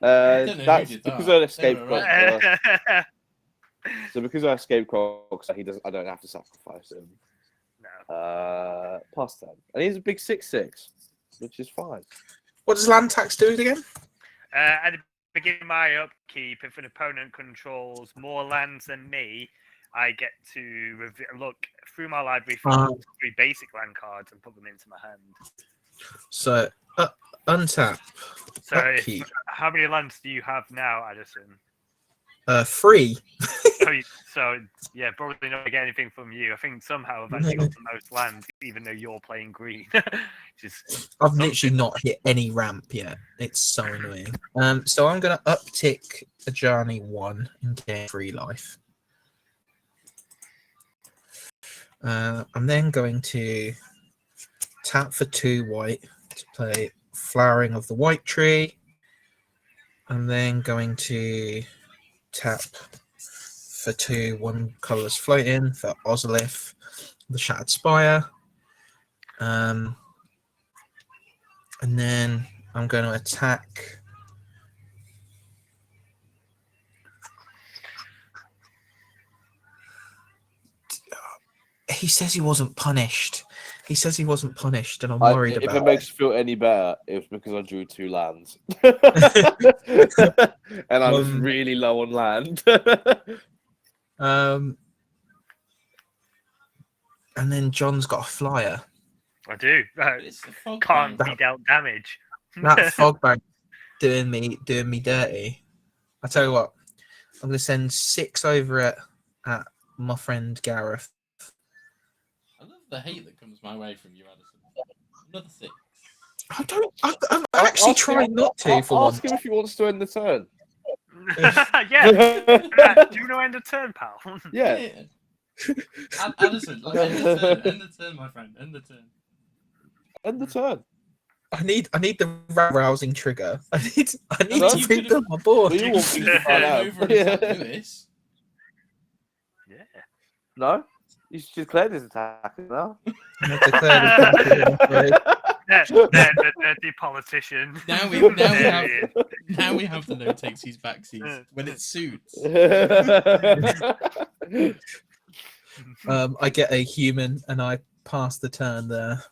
That's did because that. I escaped They were right. Croxer. So because I escaped Croxer, he doesn't. I don't have to sacrifice him. No. Past 10, and he's a big 6/6, which is fine. What does land tax do again? At the beginning of my upkeep, if an opponent controls more lands than me, I get to look through my library for 3 basic land cards and put them into my hand. So untap. So, Upkeep. how many lands do you have now, Adderson? 3. So yeah, probably not get anything from you. I think somehow I've actually got the most lands, even though you're playing green. Just I've literally not hit any ramp yet. It's so annoying. So I'm gonna uptick Ajani 1 and gain 3 life. I'm then going to tap for 2 white to play Flowering of the White Tree. I'm then going to tap for 2 1 colours floating for Ozolith, the Shattered Spire. And then I'm going to attack. He says he wasn't punished. He says he wasn't punished, and I'm worried If about it makes you feel any better, it was because I drew 2 lands, and I was really low on land. And then John's got a flyer. I do. It's a fog Can't bank. be dealt damage. That fog bank doing me dirty. I tell you what, I'm gonna send 6 over at my friend Gareth. I love the hate that comes my way from you, Adderson. Another 6. I'm actually trying not to for once. Ask him if he wants to end the turn. Yeah. Do you know end of turn, pal? Yeah. Addison, like, end the turn, my friend. End the turn. End the turn. I need the rousing trigger. I need No, to you bring could've- them on board. We all want things to find out. Over and attack Lewis. Yeah. No? He's declared his attack now. I've declared it, I'm afraid. The dirty politician. Now we have the no takes his backsies when it suits. I get a human and I pass the turn there.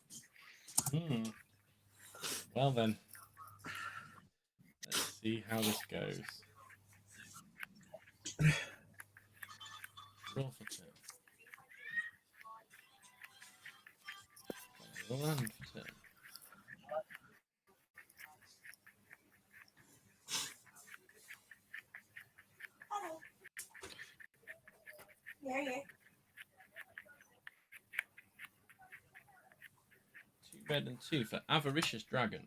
Well then, let's see how this goes. Draw for 2. Land for 2. Yeah. 2 red and 2 for Avaricious Dragon.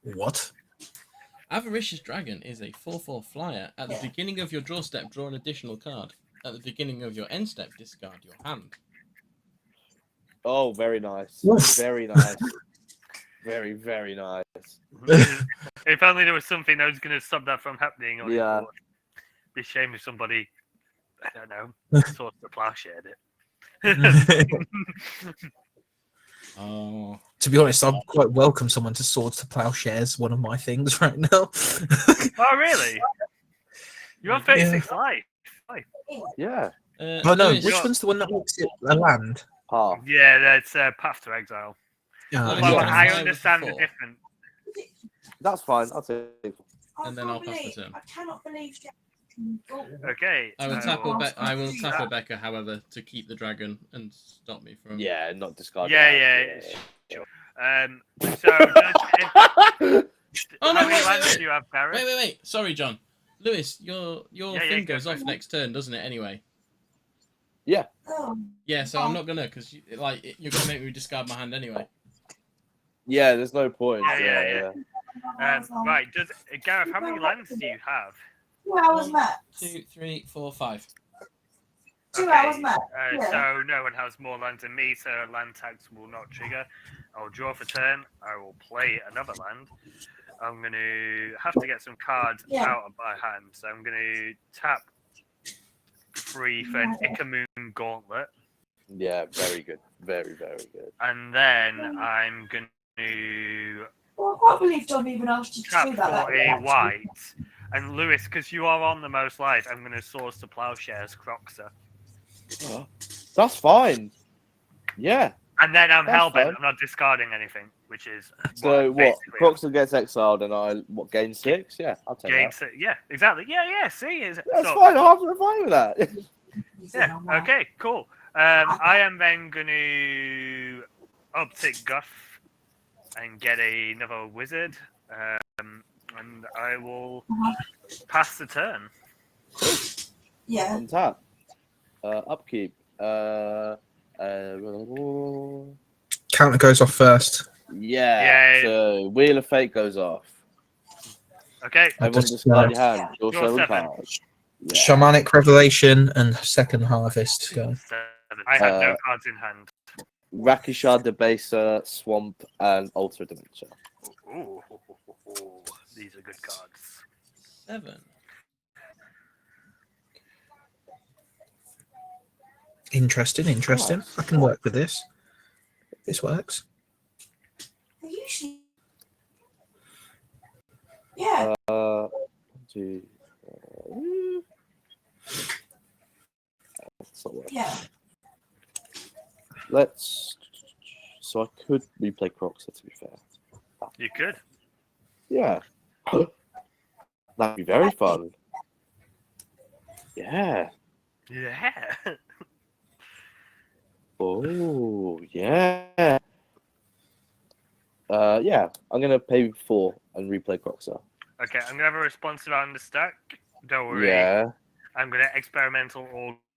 What? Avaricious Dragon is a 4/4 flyer. At the beginning of your draw step, draw an additional card. At the beginning of your end step, discard your hand. Oh, very nice. Oof. Very nice. Very, very nice. If only there was something that was going to stop that from happening. On Yeah. it, be a shame if somebody, I don't know, sort of plowshared it. Oh, To be honest, I'm quite welcome someone to Swords to Plowshares, one of my things right now. Oh, really? You're on 36 life. Yeah. Oh no, Lewis, which one's the one that makes it a land? Path. Yeah, that's Path to Exile. Well, Although yeah. I Yeah. understand the Before. difference. That's fine. I'll take it. And then I'll pass the turn. I cannot believe that. Okay. I will I will tap that. Rebecca, however, to keep the dragon and stop me from. Yeah, not discard. Yeah. Sure. So, Oh, how no, many wait, lands wait. do you have, Gareth? Wait. Sorry, John. Lewis, your Yeah, thing go goes for off it. next turn, doesn't it? Anyway. Yeah. Oh, Yeah, so I'm not gonna, because you're gonna make me discard my hand anyway. Yeah, there's no point. Yeah. Right, Gareth, how many lands do you have? 2 hours 1, max. 2, 3, 4, 5. 2 Okay, hours max. Yeah. So no one has more lands than me, so land tax will not trigger. I'll draw for turn. I will play another land. I'm going to have to get some cards out of my hand, so I'm going to tap 3 for an Ikamoon Gauntlet. Yeah, very good. Very, very good. And then I'm going to Well, I can't believe John even asked you to tap do that. for a white. And Lewis, because you are on the most life, I'm going to source the Plowshares Croxer. That's fine. Yeah. And then I'm That's hellbent. fine. I'm not discarding anything, which is So what? basically Croxel gets exiled, and I gain 6. Yeah, I'll take game that. six. Yeah, exactly. Yeah. See, That's so, fine. I'm fine with that. Yeah. Okay. Cool. I am then going to uptick Guff and get another wizard, and I will pass the turn. Yeah. On tap. Upkeep. Counter goes off first. Yeah. So Wheel of Fate goes off. Okay. Everyone just, discard your hand. Draw Draw 7 7. cards. Yeah. Shamanic Revelation and Second Harvest go. 7. I have no cards in hand. Rakishar, Debaser, Swamp, and Alter Dementia. Ooh, these are good cards. 7. Interesting. I can work with this. This works. Usually. Yeah. Two, that's not working. Yeah. Let's. So I could replay Croxer, to be fair. You could. Yeah. That'd be very fun. Yeah. Yeah. Oh, yeah. Yeah. I'm gonna pay 4 and replay Croxer. Okay, I'm gonna have a responsive on the stack. Don't worry. Yeah. I'm gonna experimental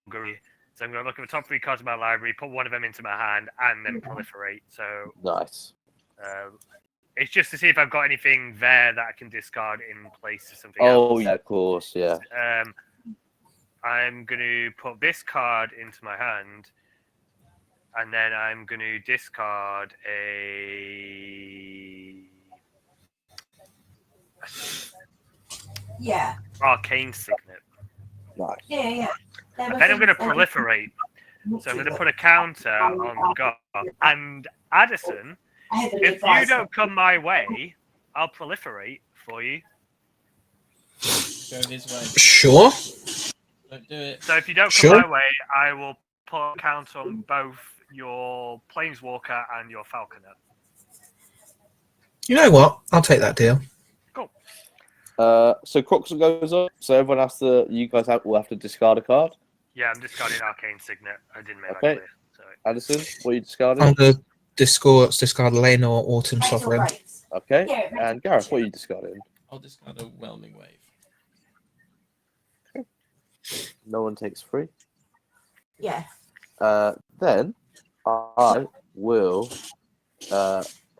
augury. So I'm gonna look at the top 3 cards of my library, put one of them into my hand, and then proliferate. So Nice. it's just to see if I've got anything there that I can discard in place of something Oh, else. yeah, of course, yeah. I'm gonna put this card into my hand, and then I'm gonna discard a Yeah. arcane signet. Nice. Yeah. And then I'm going to proliferate. So I'm going to put a counter on God. And Adderson, if you don't come my way, I'll proliferate for you. Go his way. Sure. Don't do it. So if you don't come Sure. my way, I will put a counter on both your Planeswalker and your Falconer. You know what? I'll take that deal. So Croxel goes up. So everyone has to. You guys will have to discard a card. Yeah, I'm discarding Arcane Signet. I didn't make Okay. that clear. Sorry. Addison, what are you discarding? I'm going to discard Lane or Autumn Sovereign. Okay. Yeah, And Gareth, what are you discarding? I'll discard a Whelming Wave. No one takes 3. Yeah. Then I will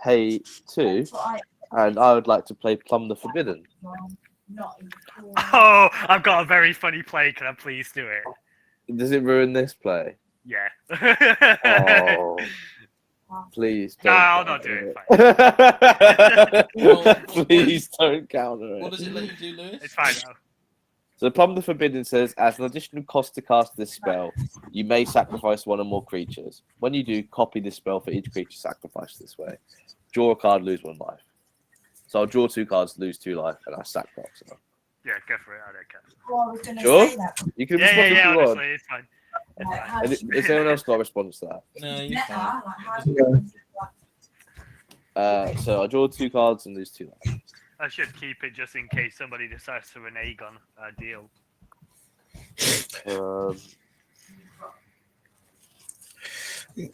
pay 2, and I would like to play Plum the Forbidden. Not in the Oh, I've got a very funny play. Can I please do it? Does it ruin this play? Yeah. Oh, please No, don't. I'll not do it. Please don't counter What it. does it let you do, Lewis? It's fine now. So Plum the Forbidden says, as an additional cost to cast this spell, you may sacrifice 1 or more creatures. When you do, copy this spell for each creature sacrificed this way. Draw a card, lose 1 life. So I'll draw 2 cards, lose 2 life, and I sack Croxer. Yeah, go for it. I don't care. Well, I was going to Sure. say that. You can Yeah, respond if you want. honestly, it's fine. Has anyone else got a response to that? No, you can't. Like, how do you So I draw 2 cards and lose 2 life. I should keep it just in case somebody decides to renege on a deal.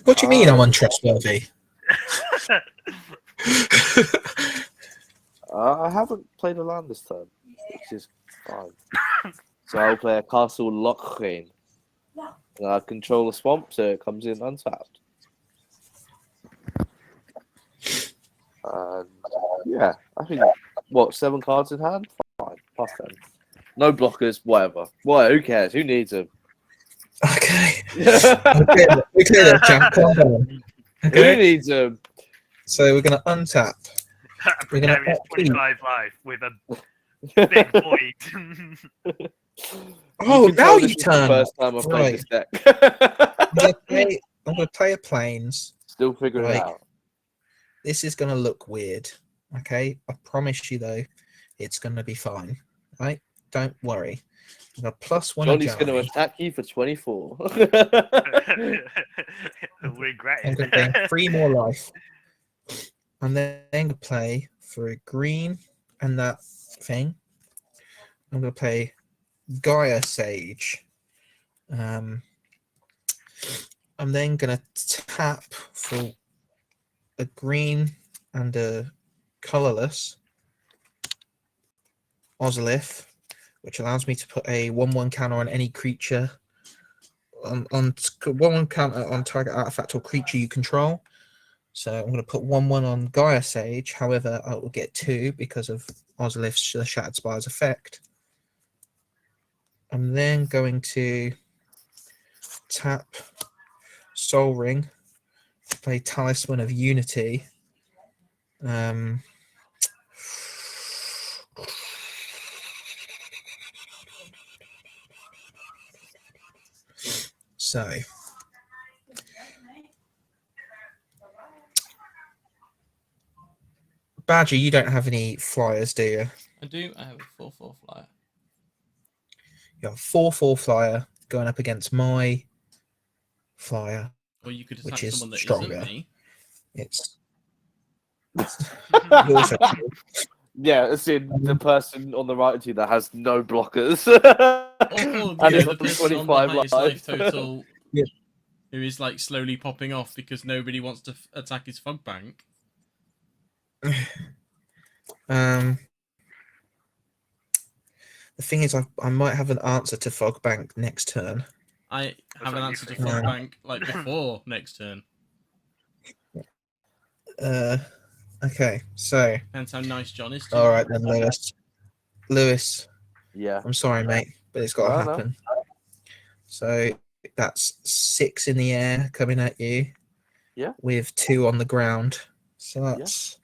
What do you mean I'm untrustworthy? I haven't played a land this turn, which is fine. So I'll play a Castle Lochrain. And I control a swamp, so it comes in untapped. And yeah, I think, 7 cards in hand? Fine, plus 10. No blockers, whatever. Well, who cares? Who needs them? Okay. Okay, then, Jack, calm down. Who Okay. needs them? So we're going to untap. We're gonna Precarious upkeep. 25 life with a big void. Oh, can now tell you this is the turn. first time I've played Right. this deck. I'm gonna play a planes. Still figuring it Right. out. This is gonna look weird. Okay, I promise you though, it's gonna be fine. Right? Don't worry. I'm gonna +1 Johnny's going to agility. attack you for 24. Regret I'm gonna it. gain 3 more life. I'm then gonna play for a green and that thing. I'm gonna play Gaia Sage. I'm then gonna tap for a green and a colorless Ozolith, which allows me to put a 1/1 counter on any creature on 1/1 counter on target artifact or creature you control. So I'm going to put 1/1 on Gaia Sage. However, I will get 2 because of Ozolith's Shattered Spire's effect. I'm then going to tap Soul Ring, play Talisman of Unity. So Badger, you don't have any flyers, do you? I do. I have a 4/4 flyer. You have a 4/4 flyer going up against my flyer. Or you could Which attack is someone that stronger. isn't me. It's you also Yeah, it's the person on the right to you that has no blockers. Or And you it's know, the on person on the 25 highest life. life total Yeah. who is like slowly popping off because nobody wants to attack his fog bank. The thing is, I might have an answer to Fog Bank next turn. I have an what you answer to think. fog bank like before next turn. Okay, so Depends how nice John is to all you. right then, Lewis. Lewis, Yeah. I'm sorry, mate, but it's got to No. happen. So that's 6 in the air coming at you. Yeah. With 2 on the ground. So that's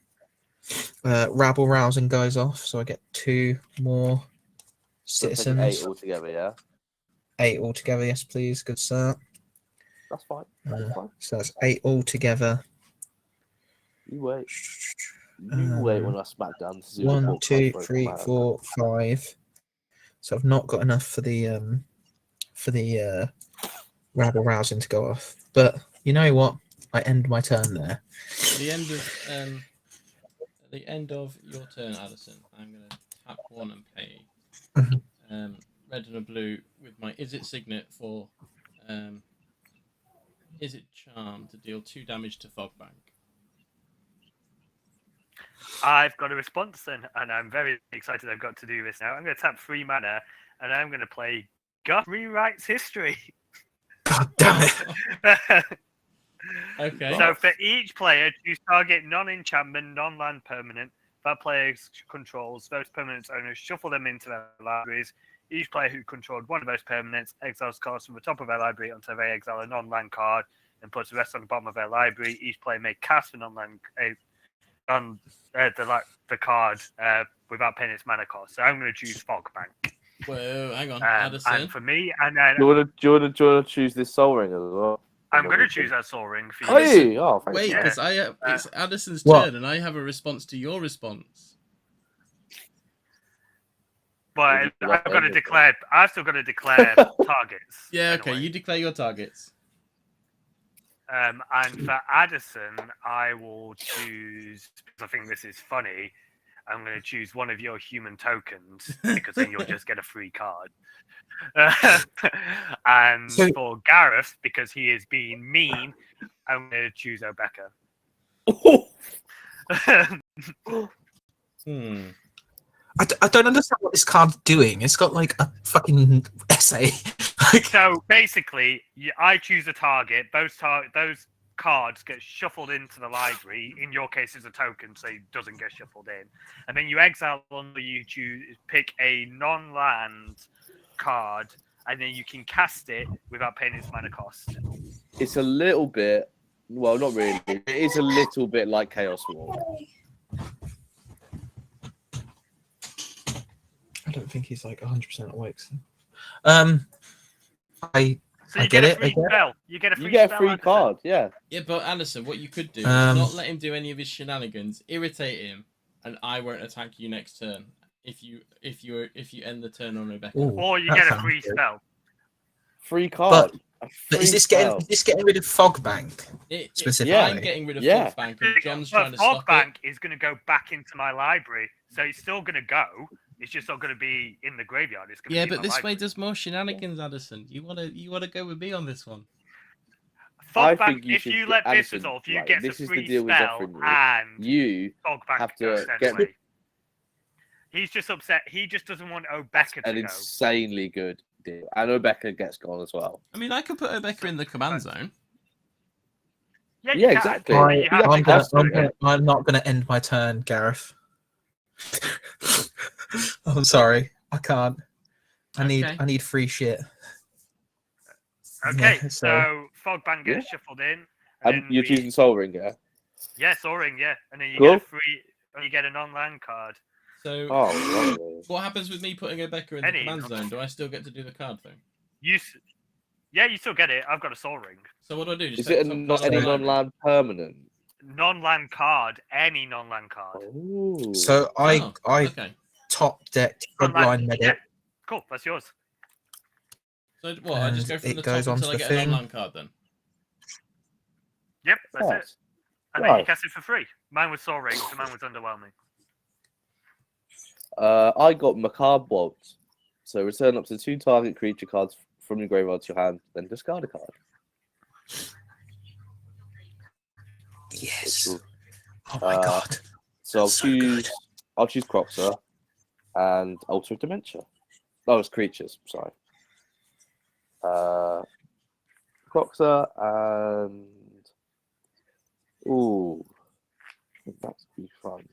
rabble rousing goes off. So I get 2 more So it's citizens. like 8 altogether, yeah? 8 altogether, yes, please. Good start. That's fine. That's fine. So that's 8 altogether. You wait. You wait when I smack down. This is your 1, report 2, card, 3, man. 4, 5. So I've not got enough for the rabble rousing to go off. But you know what? I end my turn there. At the end of your turn, Adderson, I'm going to tap 1 and pay red and a blue with my Is It Signet for Is It Charm to deal 2 damage to Fog Bank. I've got a response then, and I'm very excited I've got to do this now. I'm going to tap 3 mana, and I'm going to play Guff Rewrites History. God damn it! Okay. So for each player, choose target non-enchantment, non-land permanent that player controls. Those permanents owners shuffle them into their libraries. Each player who controlled one of those permanents exiles cards from the top of their library until they exile a non-land card and puts the rest on the bottom of their library. Each player may cast a non-land on the card without paying its mana cost. So I'm going to choose Fog Bank. Whoa, hang on, And Adderson. for me, and then Do you want to choose this Soul Ring as well? I'm going to choose that Soul Ring for Oh, you. yeah. Oh, thanks. Wait, Yeah. because it's Addison's What? turn, and I have a response to your response. But Well, I've got to okay. declare. I've still got to declare targets. Yeah, in a okay. way. You declare your targets. And for Adderson, I will choose, because I think this is funny, I'm going to choose one of your human tokens, because then you'll just get a free card. And So- for Gareth, because he is being mean, I'm going to choose Obeka. Hmm. I don't understand what this card's doing. It's got like a fucking essay. Like, So basically, I choose a target. Those cards get shuffled into the library. In your case, it's a token, so it doesn't get shuffled in. And then you exile one, you pick a non-land card, and then you can cast it without paying its mana cost. It's a little bit. Well, not really. It is a little bit like Chaos War. I don't think he's like 100% awake. So. So I you get a it, I free get it. spell. You get a free You get a spell, free Anderson. card, yeah. Yeah, but Anderson, what you could do is Um, not let him do any of his shenanigans, irritate him, and I won't attack you next turn. If you end the turn on Rebecca. Ooh, Or you that get a sounds free good. spell. Free card. A But is free this spell. getting rid of Fog Bank If specifically? I'm getting rid of Yeah. Fog Bank and John's But trying to stop Fogbank is going to go back into my library, so it's still going to go. It's just not going to be in the graveyard. It's it. going to Yeah, be but in my this way library. does more shenanigans, Addison. You wanna go with me on this one. I Fogbank, think you if should you get let this Anderson, resolve, you right, get this a is the free deal we're spell offering you. and You Fogbank have goes to sent get away. He's just upset. He just doesn't want Obeka an to go. insanely good deal. And Rebecca gets gone as well. I mean, I could put Rebecca in the command zone. Yeah, you Yeah, can. exactly. But you have to I'm not gonna end my turn, Gareth. I'm sorry, I can't. I need free shit. Okay, Yeah, so Fogbank gets shuffled in. And then you're choosing Soul Ring, yeah? Yeah, Soaring, yeah. And then you Cool. get a free, you get a non-land card. So Oh, lovely. what happens with me putting Rebecca in the Any command non- zone? Do I still get to do the card thing? Yeah, you still get it. I've got a Soul Ring. So what do I do? Just Is take it the top not card any off the library? non-land permanent? Non-land card, any non-land card. Oh. So I Okay. top decked Non-land- Frontline Medic. yeah, cool. That's yours. So what? I just And go from it the goes top onto until I the get thing. a non-land card then. Yep, that's it. Nice. And then you Nice. cast it for free. Mine was Soul Ring, so mine was underwhelming. I got Macabre Bolt. So return up to 2 target creature cards from your graveyard to your hand, then discard a card. Yes. Cool. Oh my god. So That's so good. I'll choose Croxer and Alter Dementia. Oh, it's creatures, sorry. Croxer and ooh, I think that's be fun.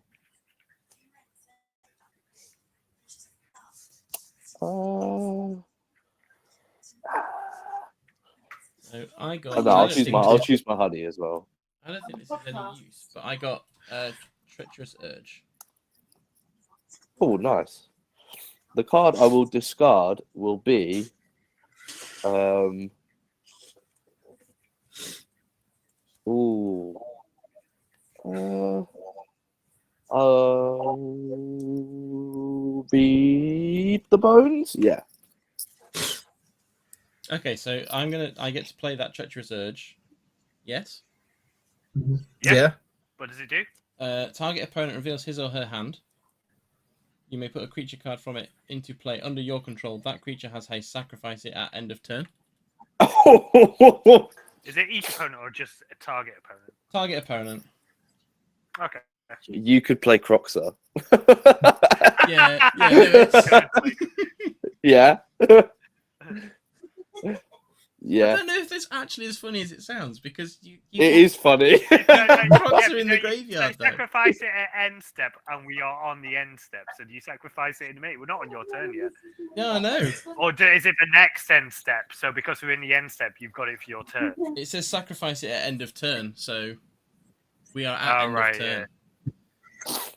So I got. No, I'll choose my honey as well. I don't think this is any use, but I got Treacherous Urge. Oh, nice. The card I will discard will be Beat the Bones? Yeah. Okay, so I get to play that Treacherous Urge. Yes. Yeah. What does it do? Target opponent reveals his or her hand. You may put a creature card from it into play under your control. That creature has haste. Sacrifice it at end of turn. Is it each opponent or just a target opponent? Target opponent. Okay. You could play Croxer. Yeah, do it. Yeah. I Yeah. don't know if it's actually as funny as it sounds because you It is funny. Crocs are in the so graveyard, though. sacrifice it at end step, and we are on the end step. So do you sacrifice it in me? We're not on your turn yet. Yeah, I know. Or is it the next end step? So because we're in the end step, you've got it for your turn. It says sacrifice it at end of turn, so we are at end right, of turn.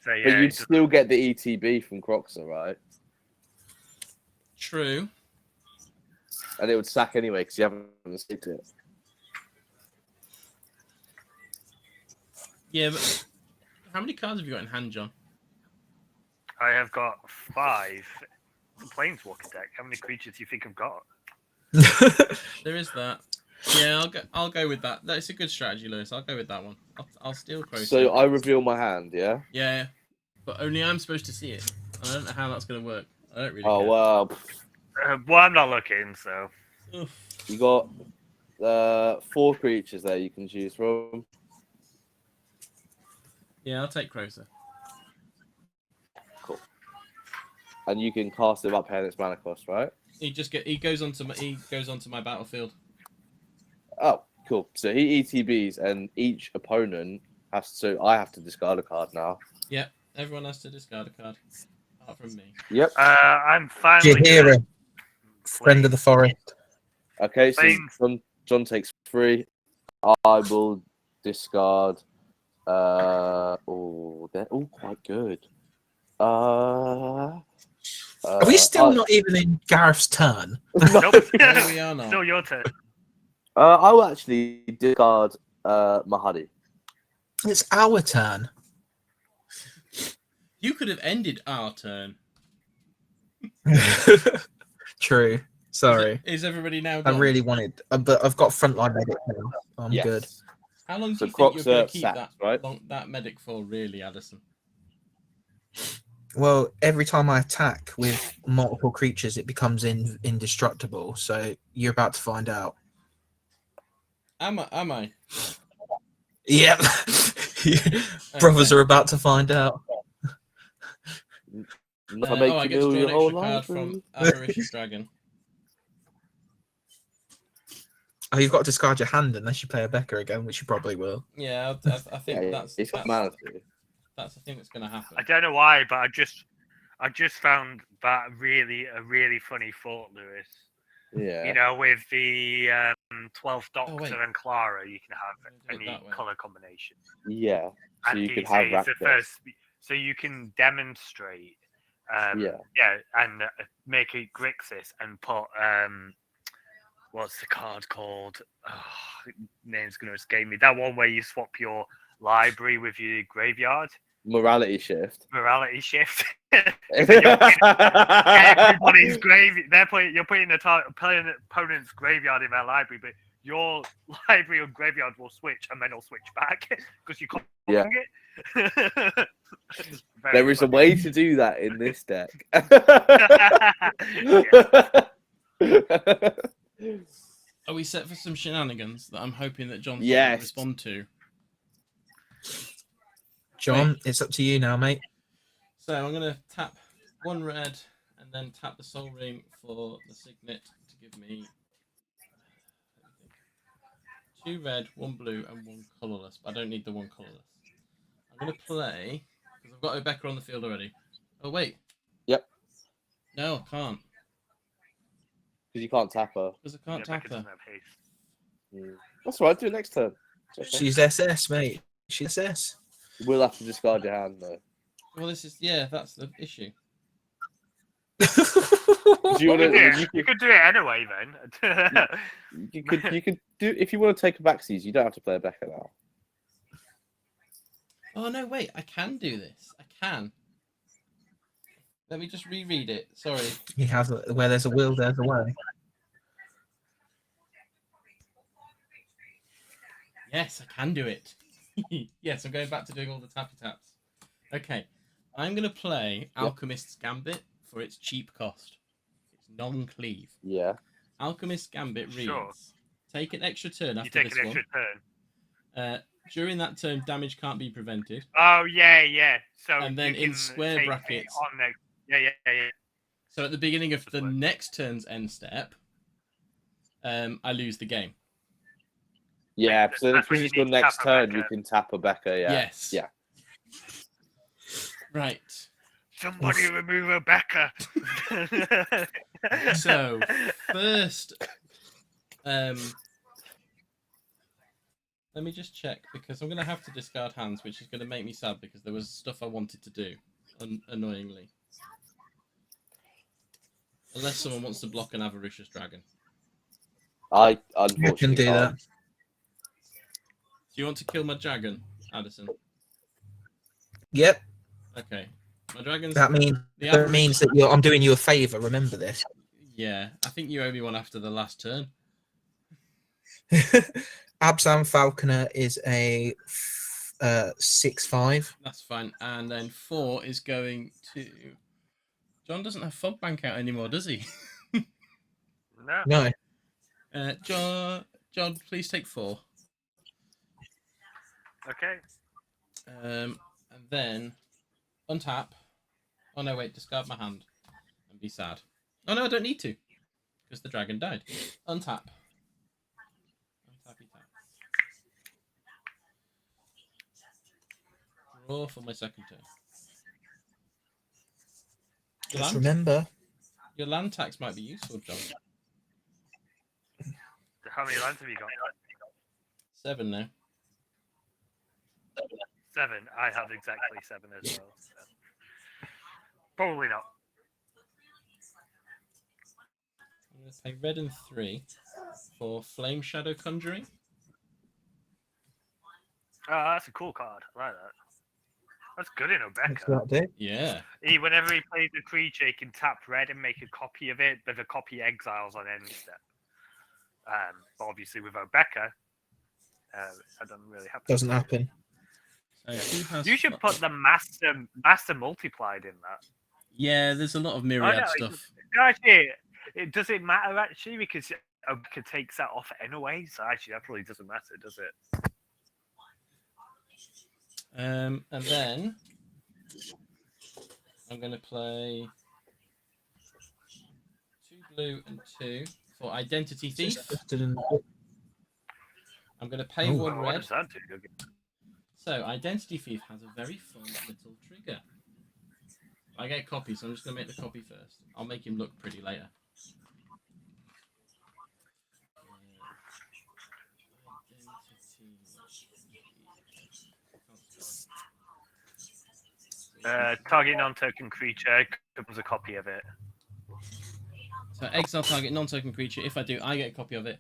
So yeah, But you'd still get the ETB from Croxer, right? True. And it would sack anyway because you haven't escaped it. Yeah, but how many cards have you got in hand, John? I have got 5. Planeswalker deck. How many creatures do you think I've got? There is that. Yeah, I'll go with that. That's a good strategy, Lewis. I'll go with that one. I'll steal Crota. So I reveal my hand, yeah? Yeah, but only I'm supposed to see it. I don't know how that's gonna work. I don't really Oh, care. well, Well, I'm not looking, so. Oof. you got 4 creatures there you can choose from. Yeah, I'll take Crota. Cool. And you can cast it without paying its mana cost, right? He goes onto my battlefield. Oh, cool. So he ETBs, and each opponent has to. I have to discard a card now. Yep, everyone has to discard a card, apart from me. Yep. I'm finally. Jahira, gonna friend play- of the forest. Okay, so Planes. John takes 3. I will discard. Oh, they're all quite good. Are we still not even in Gareth's turn? Nope. No, we are not. Still your turn. I will actually discard Mahadi. It's our turn. You could have ended our turn. True. Sorry. Is everybody now I done? really wanted, but I've got frontline medic now. I'm Yes. good. How long do So you think you're going Crocs to keep sacked, right? that medic for, really, Adderson? Well, every time I attack with multiple creatures, it becomes indestructible. So you're about to find out. Am I? Yep. Brothers are about to find out. Never make I you get to know draw your an whole extra card life. from Avaricious Dragon. Oh, you've got to discard your hand unless you play a Becca again, which you probably will. Yeah, I think Yeah, that's it's got mana too. that's the thing that's going to happen. I don't know why, but I just found that a really funny thought, Lewis. Yeah. You know, with the 12th Oh, wait. Doctor and Clara, you can have Do it any that way. color combination. Yeah. So And you could he's have the Rakdos. first, so you can demonstrate, Yeah. and make a Grixis and put what's the card called? Oh, name's going to escape me. That one where you swap your library with your graveyard. Morality shift. Morality shift. Everybody's you're putting the opponent's graveyard in their library, but your library or graveyard will switch and then it'll switch back because you can't Yeah. it. There is a way to do that in this deck. Are we set for some shenanigans that I'm hoping that John Yes. will respond to? John, it's up to you now, mate. So I'm going to tap 1 red and then tap the Soul Ring for the Signet to give me 2 red, 1 blue, and 1 colourless. But I don't need the 1 colourless. I'm going to play, because I've got Obeka on the field already. Oh, wait. Yep. No, I can't. Because you can't tap her. Because I can't tap her. That's all right. Do it next turn. It's okay. She's SS, mate. She's SS. We'll have to discard your hand though. Well, that's the issue. Do you want to? You could do it anyway then. You could do if you want to take a backseat. You don't have to play a Becca now. Oh, no, wait. I can do this. I can. Let me just reread it. Sorry. He has where there's a will, there's a way. Yes, I can do it. Yes, I'm going back to doing all the tappy taps. Okay, I'm going to play Alchemist's Gambit for its cheap cost. It's non-cleave. Yeah. Alchemist's Gambit reads, Sure. take an extra turn You after take this an extra one. turn. During that turn, damage can't be prevented. Oh yeah. So And then you in can square take it brackets- on next. Yeah. So at the beginning of the That's fine. next turn's end step, I lose the game. Yeah. So That's when because you it's your need to next tap a turn, Becca. you can tap a Becca. Yeah. Yes. Yeah. Right. Somebody remove a Becca. So, first, let me just check because I'm going to have to discard hands, which is going to make me sad because there was stuff I wanted to do, annoyingly. Unless someone wants to block an Avaricious Dragon. I You can unfortunately do that. can't. Do you want to kill my dragon, Adderson? Yep. Okay. My dragons. That means the that average- means that I'm doing you a favour. Remember this. Yeah, I think you owe me one after the last turn. Abzan Falconer is a 6/5. That's fine. And then 4 is going to. John doesn't have Fog Bank out anymore, does he? No. No, John, please take 4. Okay. And then untap. Oh no, wait, discard my hand and be sad. Oh no, I don't need to, because the dragon died. Untap. Untappy tap. Draw for my second turn. just remember. Your land tax might be useful, John. How many lands have you got? 7 now. 7. I have exactly 7 as well. So. Probably not. I'm going to pay red and 3 for Flame Shadow Conjuring. Oh, that's a cool card. I like that. That's good in What's Obeka. that do? Yeah. Whenever he plays a creature, he can tap red and make a copy of it, but the copy exiles on end step. But obviously with Obeka, that doesn't really happen. Doesn't happen. So who has You should put the master multiplied in that. Yeah, there's a lot of myriad no, stuff. Actually, does it matter actually? Because Obeka takes that off anyway, so actually that probably doesn't matter, does it? And then I'm going to play 2 blue and 2 for Identity Thief. I'm going to pay Ooh. 1 What red. does that do? So Identity Thief has a very fun little trigger. I get copies, so I'm just going to make the copy first. I'll make him look pretty later. Target non-token creature becomes a copy of it. So exile target non-token creature. If I do, I get a copy of it.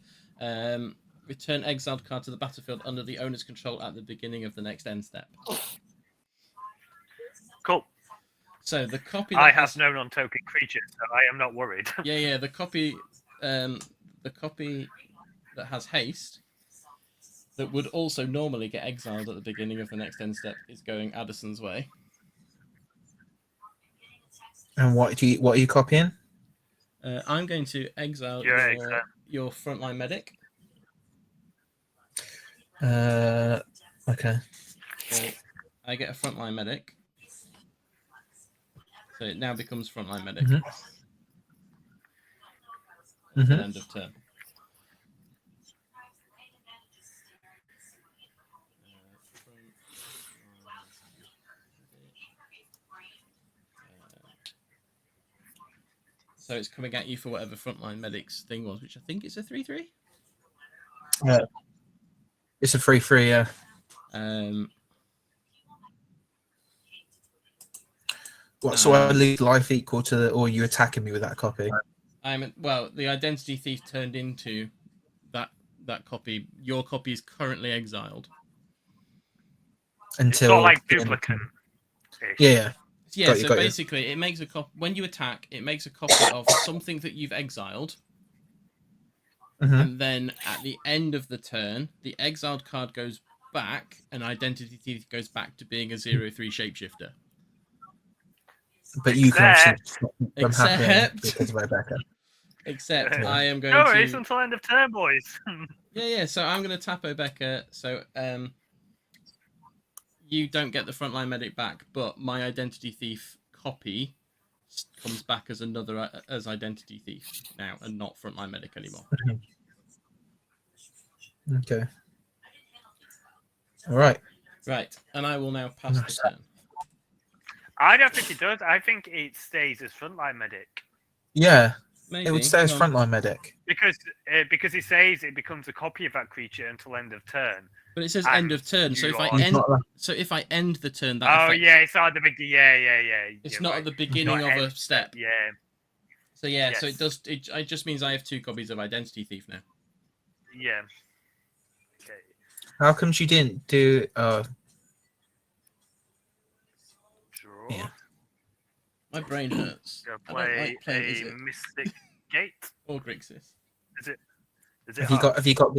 Return exiled card to the battlefield under the owner's control at the beginning of the next end step. Cool. So the copy. I have no non-token creatures, so I am not worried. Yeah. The copy that has haste, that would also normally get exiled at the beginning of the next end step, is going Adderson's way. And what are you copying? I'm going to exile your frontline medic. Okay. So I get a frontline medic. So it now becomes frontline medic. Mhm. Until end of turn. So it's coming at you for whatever frontline medic's thing was, which I think is a 3/3. It's a 3/3, yeah. So I lose life equal to or you attacking me with that copy? The Identity Thief turned into that copy. Your copy is currently exiled. Until it's not like duplicate. Yeah. Yeah, Got you. Basically it makes a copy when you attack, it makes a copy of something that you've exiled. Mhm. And then at the end of the turn, the exiled card goes back and Identity Thief goes back to being a 0/3 shapeshifter. But you can't stop them Except- happening because of Rebecca. Except I am going No, to it's until end of turn, boys. Yeah, so I'm going to tap Obeka. So you don't get the frontline medic back, but my Identity Thief copy comes back as as Identity Thief now, and not frontline medic anymore. Okay. All right. Right, and I will now pass the turn. I don't think it does. I think it stays as frontline medic Yeah, Maybe. it would stay as Hang on. frontline medic. because it says it becomes a copy of that creature until end of turn. But it says And end of turn, so you if I are- end, if I end the turn, that Oh affects, yeah, it's at the beginning. Yeah. it's you're not right. at the beginning Not of a end step. Yeah. So yeah, so Yes. it does. It just means I have 2 copies of Identity Thief now. Yeah. Okay. How comes you didn't do? Draw. Yeah. My brain hurts. Gonna I don't play like playing a Is It Mystic Gate. or Grixis. Is it? Have you got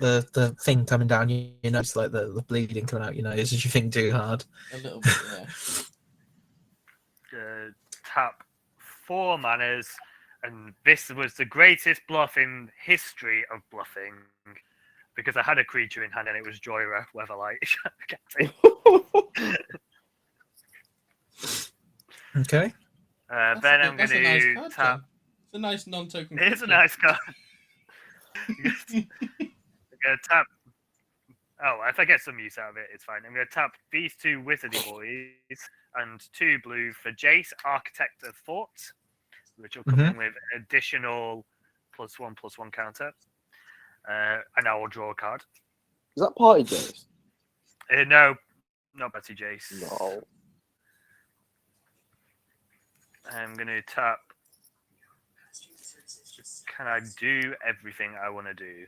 the thing coming down your nose, like the bleeding coming out your nose? Is your thing too hard? A little bit, yeah. Tap 4 manas, and this was the greatest bluff in history of bluffing because I had a creature in hand and it was Joyra, Weatherlight. Okay. Then I'm going That's a nice to card, tap. John. It's a nice non-token. It's a nice card. I'm going to tap. Oh, if I get some use out of it, it's fine. I'm going to tap these 2 Wizardy Boys and 2 blue for Jace, Architect of Thought, which will come in with additional +1/+1 counter. And I will draw a card. Is that Party Jace? No, not Betty Jace. No. I'm going to tap. Can I do everything I want to do?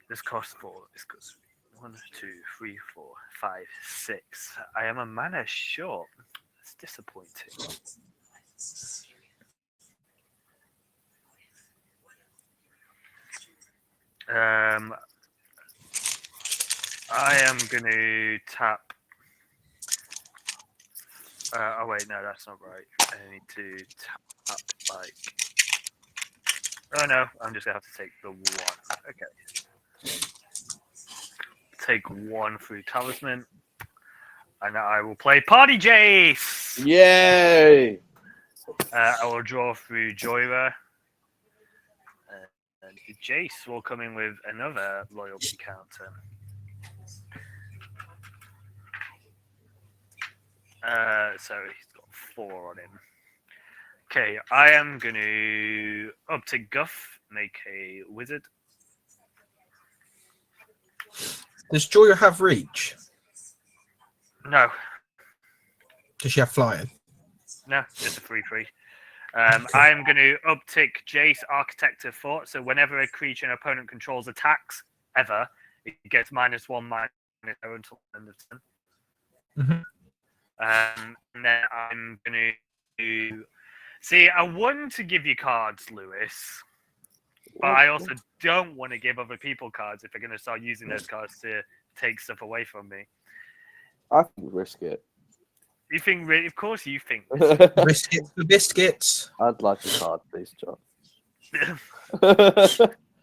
This costs 4. This costs 1, 2, 3, 4, 5, 6. I am a mana short. It's disappointing. I am going to tap. Oh wait, no, that's not right. I need to tap like. Oh no, I'm just gonna have to take the 1. Okay. Take 1 through Talisman, and I will play Party Jace. Yay! I will draw through Joyra. And Jace will come in with another loyalty counter. So he's got 4 on him. Okay, I am going to up to Guff, make a wizard. Does Joya have reach? No, Does she have flying? no, just a 3/3. I am going to uptick Jace, Architect of Thought. So whenever a creature an opponent controls attacks, ever, it gets -1/-0 until the end of turn. And then I'm going to see. I want to give you cards, Lewis, but I also don't want to give other people cards if they're going to start using those cards to take stuff away from me. I can risk it. You think? Of course, you think. Risk it for biscuits. I'd like a card, please, John.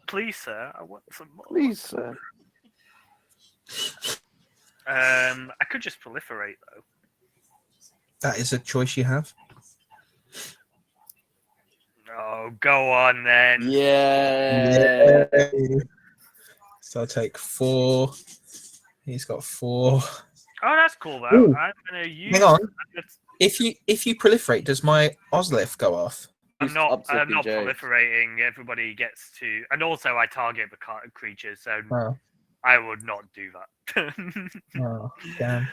Please, sir, I want some more. Please, sir. I could just proliferate though. That is a choice you have. Oh, go on then. Yeah. So I'll take 4. He's got 4. Oh, that's cool though. Ooh. I'm gonna use. Hang on. If you proliferate, does my Ozlith go off? I'm not Upticking Jace. proliferating. Everybody gets to, and also I target the creatures, so Oh, I would not do that. oh damn.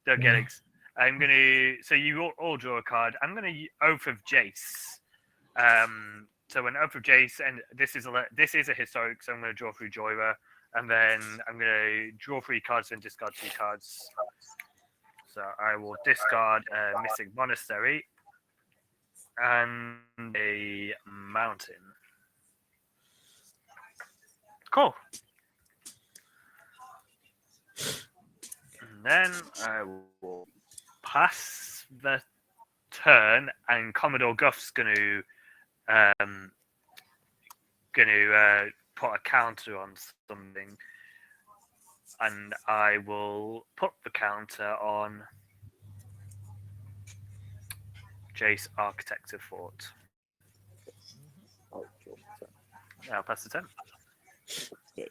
Don't get I'm gonna. So you all draw a card. I'm gonna Oath of Jace. So when Oath of Jace, and this is a historic, so I'm gonna draw through Joyra, and then I'm gonna draw 3 cards and discard 2 cards. So I will discard a Mystic Monastery and a Mountain. Cool. And then I will pass the turn, and Commodore Guff's going to put a counter on something, and I will put the counter on Jace, Architect of Thought. Oh, John. I'll pass the turn. Okay.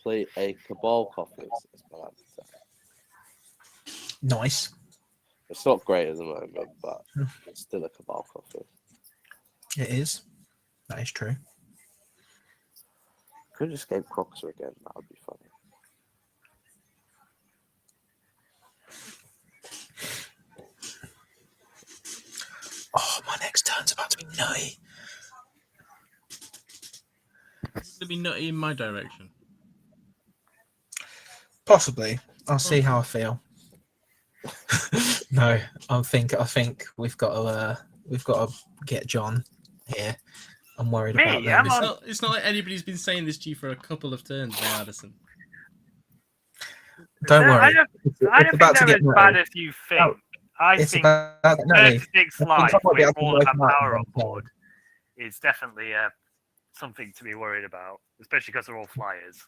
Play a Cabal Coffers. Nice. It's not great at the moment, but it's still a Cabal Coffers. It is. That is true. Could escape Croxer again. That would be funny. Oh nutty. It's gonna be nutty in my direction. Possibly. I'll see how I feel. No, I think we've got to get John here. I'm worried Me? about I'm them. on- It's not like anybody's been saying this to you for a couple of turns now, Adderson. Don't worry. I don't It's think about to they're get as bad nutty. as you think. I It's think about to get nutty. 36 I think life I might be with able to all of work that them out power on and then board is definitely something to be worried about, especially because they're all flyers.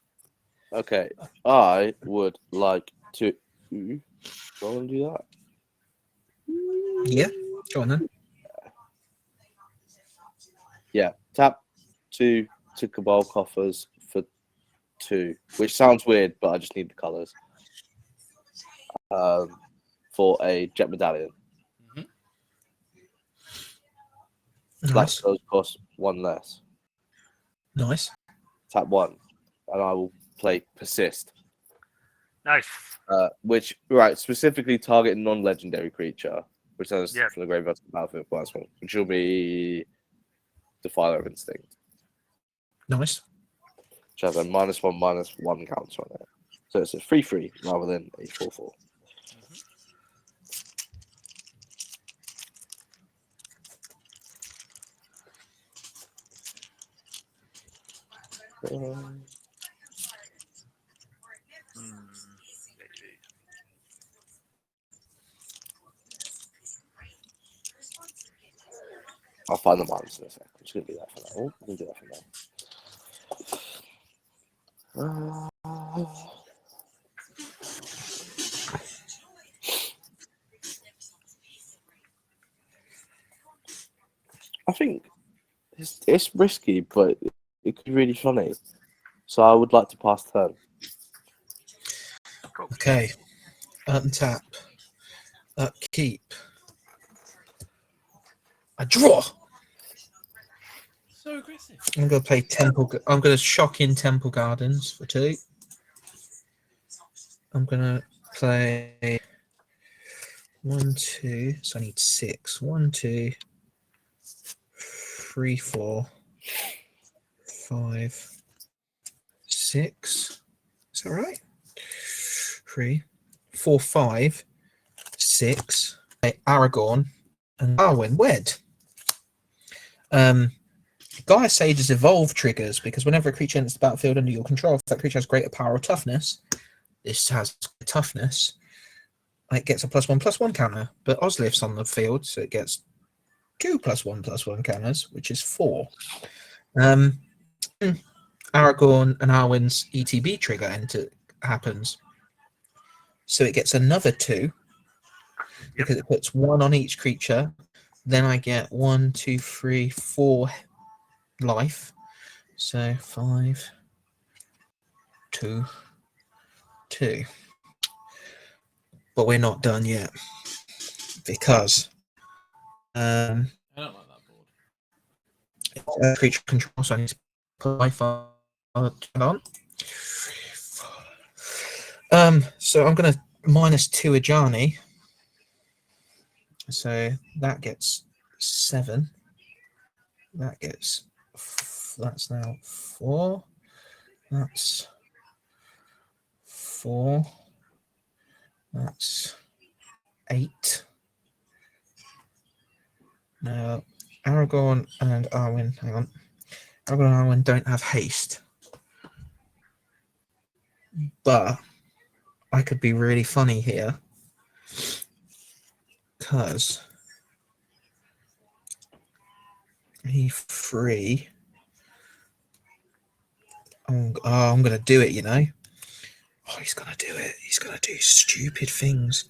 Okay, I would like to go and do that. Yeah, go on then. Yeah, tap 2 to Cabal coffers for 2, which sounds weird, but I just need the colours. For a jet medallion. Black Nice, spells cost 1 less. nice. Tap 1, and I will play persist. Nice. Which specifically target non-legendary creature, returns from the graveyard to the battlefield for +1, which will be Defiler of Instinct. Nice. Which has a -1/-1 counter on it. So it's a 3/3 rather than a 4/4. I'll find the minus in a sec. I'm just going to do that for now. Oh, I'm going to do that for now. I think it's risky, but it could be really funny. So I would like to pass turn. Cool. Okay. Untap. Upkeep. I draw. So aggressive. I'm gonna play Temple. I'm gonna shock in Temple Gardens for 2. I'm gonna play 1, 2. So I need 6. 1, 2, 3, 4, 5, 6. Is that right? 3, 4, 5, 6. Aragorn and Arwen wed. Gaia Sage's evolve triggers because whenever a creature enters the battlefield under your control, if that creature has greater power or toughness, this has toughness, it gets a +1/+1 counter. But Ozlif's on the field, so it gets 2 +1/+1 counters, which is 4. Aragorn and Arwen's ETB trigger happens, so it gets another 2 because it puts 1 on each creature. Then I get 1, 2, 3, 4 life. So 5, 2, 2. But we're not done yet because I don't like that board. creature control. So I need to put life on. So I'm gonna -2 Ajani. So that gets 7. That's now 4. That's 4. That's 8. Now Aragorn and Arwen, hang on. Aragorn and Arwen don't have haste. But I could be really funny here. Because E3. I'm going to do it, you know. Oh, he's going to do it. He's going to do stupid things.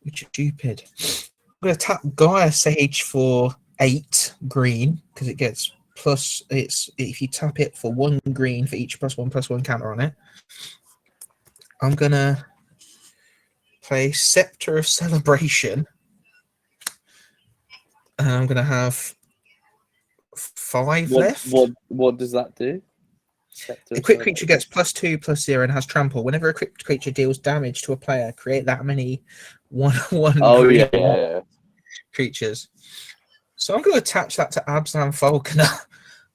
Which are stupid. I'm going to tap Gaia Sage for 8 green because it gets plus. If you tap it for 1 green for each +1/+1 counter on it. I'm going to play Scepter of Celebration. And I'm going to have 5 left. What does that do? A quick creature gets +2/+0 and has trample. Whenever a quick creature deals damage to a player, create that many 1/1 Oh green yeah. creatures. So I'm going to attach that to Abzan Falconer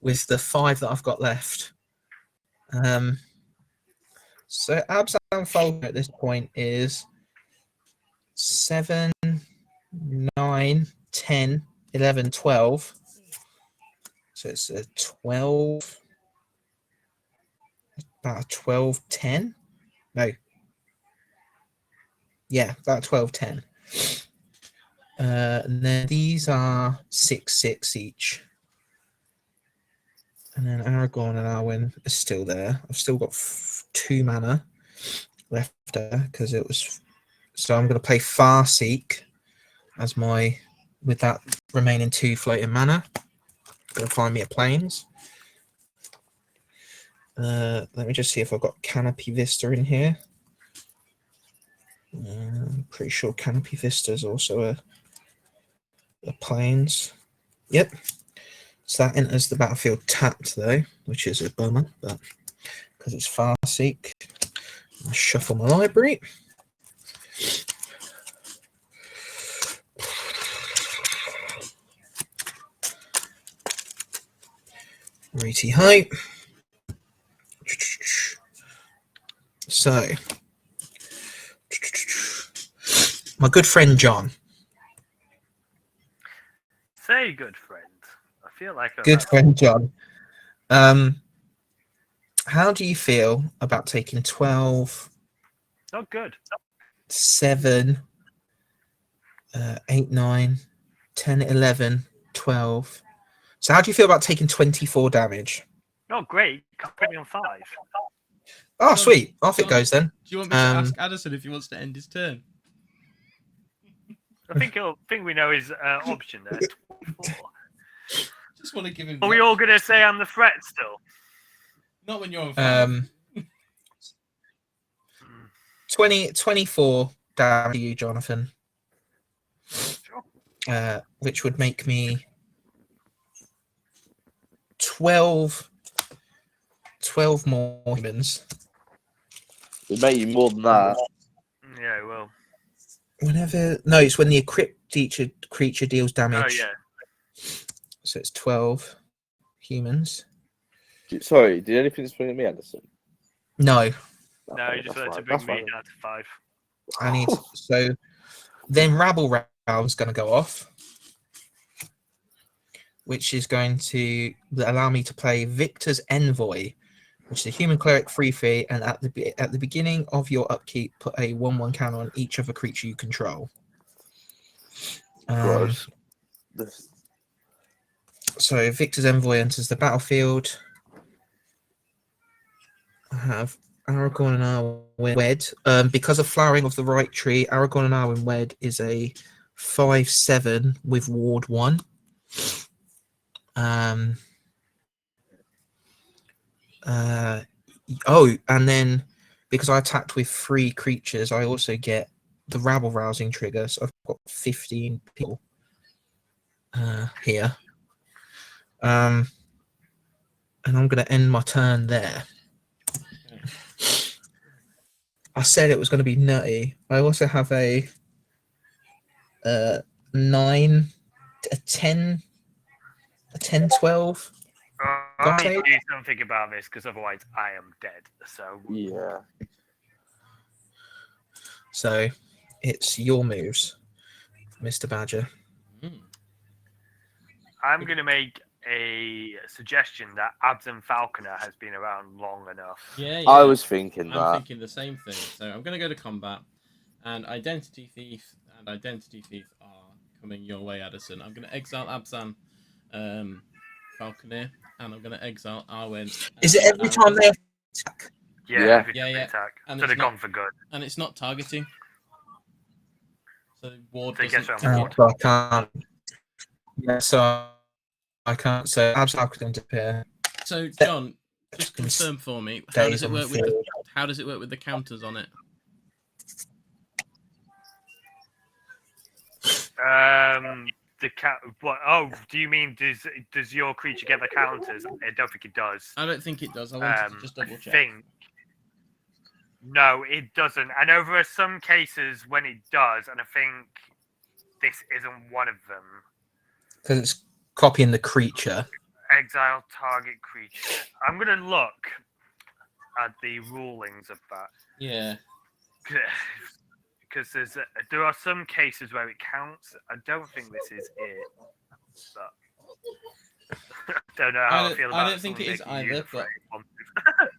with the 5 that I've got left. So Abzan Falconer at this point is 7, 9, 10, 11, 12. So it's a 12, about a 12, 10. No. Yeah, about 12, 10. And then these are 6, 6 each. And then Aragorn and Arwen are still there. I've still got 2 mana left there because it was. So I'm going to play Farseek as my, with that remaining 2 floating mana. Going to find me a plains. Let me just see if I've got Canopy Vista in here. I'm pretty sure Canopy Vista is also a plains. Yep. So that enters the battlefield tapped though, which is a bummer, but because it's Farseek, I'll shuffle my library. Righty ho. So, my good friend John. Say good friend. I feel like Good friend John. How do you feel about taking 12, Not good. 7, 8, 9, 10, 11, 12? So how do you feel about taking 24 damage? Not great. Put me on 5. Oh, sweet. Off it goes then. Do you want me to ask Adderson if he wants to end his turn? I think we know his option there. 24. Just want to give him. Are we all gonna say I'm the threat still? Not when you're on 5. 24 damage to you, Jonathan. Sure. Which would make me 12 more humans. It'd make you more than that. Yeah, well. It's when the equipped creature deals damage. Oh yeah. So it's 12 humans. Sorry, did anything swing at me, Adderson? No, No, you just wanted to bring me down to 5. I need. So then Rabble Round's going to go off, which is going to allow me to play Victor's Envoy, which is a human cleric free, and at the beginning of your upkeep, put a 1/1 counter on each other creature you control. Gross. So Victor's Envoy enters the battlefield. I have Aragorn and Arwen Wed. Because of Flowering of the Right Tree, Aragorn and Arwen Wed is a 5/7 with Ward 1. And then because I attacked with 3 creatures, I also get the rabble rousing trigger. So I've got 15 people here. And I'm going to end my turn there. I said it was going to be nutty. I also have a 9, a 10, 12. I need to do something about this because otherwise I am dead. So Yeah. So it's your moves, Mr. Badger. I'm going to make a suggestion that Abzan Falconer has been around long enough. Yeah. I was thinking I'm thinking the same thing. So I'm going to go to combat, and Identity Thief and Identity Thief are coming your way, Adderson. I'm going to exile Abzan Falconer, and I'm going to exile Arwen. Is it every time they attack? Yeah. Every time they Yeah. attack. And So they're it's not- gone for good. And it's not targeting. So Ward So it gets doesn't. around Ward. So I can't. Yeah, so I can't. So Abzan Falconer disappear. So John, just confirm for me. How does it work with the counters on it? What? Oh, do you mean does your creature get the counters? I don't think it does. I don't think it does. I wanted to just double check. I think no, it doesn't. I know there are some cases when it does, and I think this isn't one of them. Because it's copying the creature. Exile target creature. I'm gonna look at the rulings of that. Yeah. Because there are some cases where it counts. I don't think this is it. But don't know how I feel about I don't think someone it is making use either, of but phrase.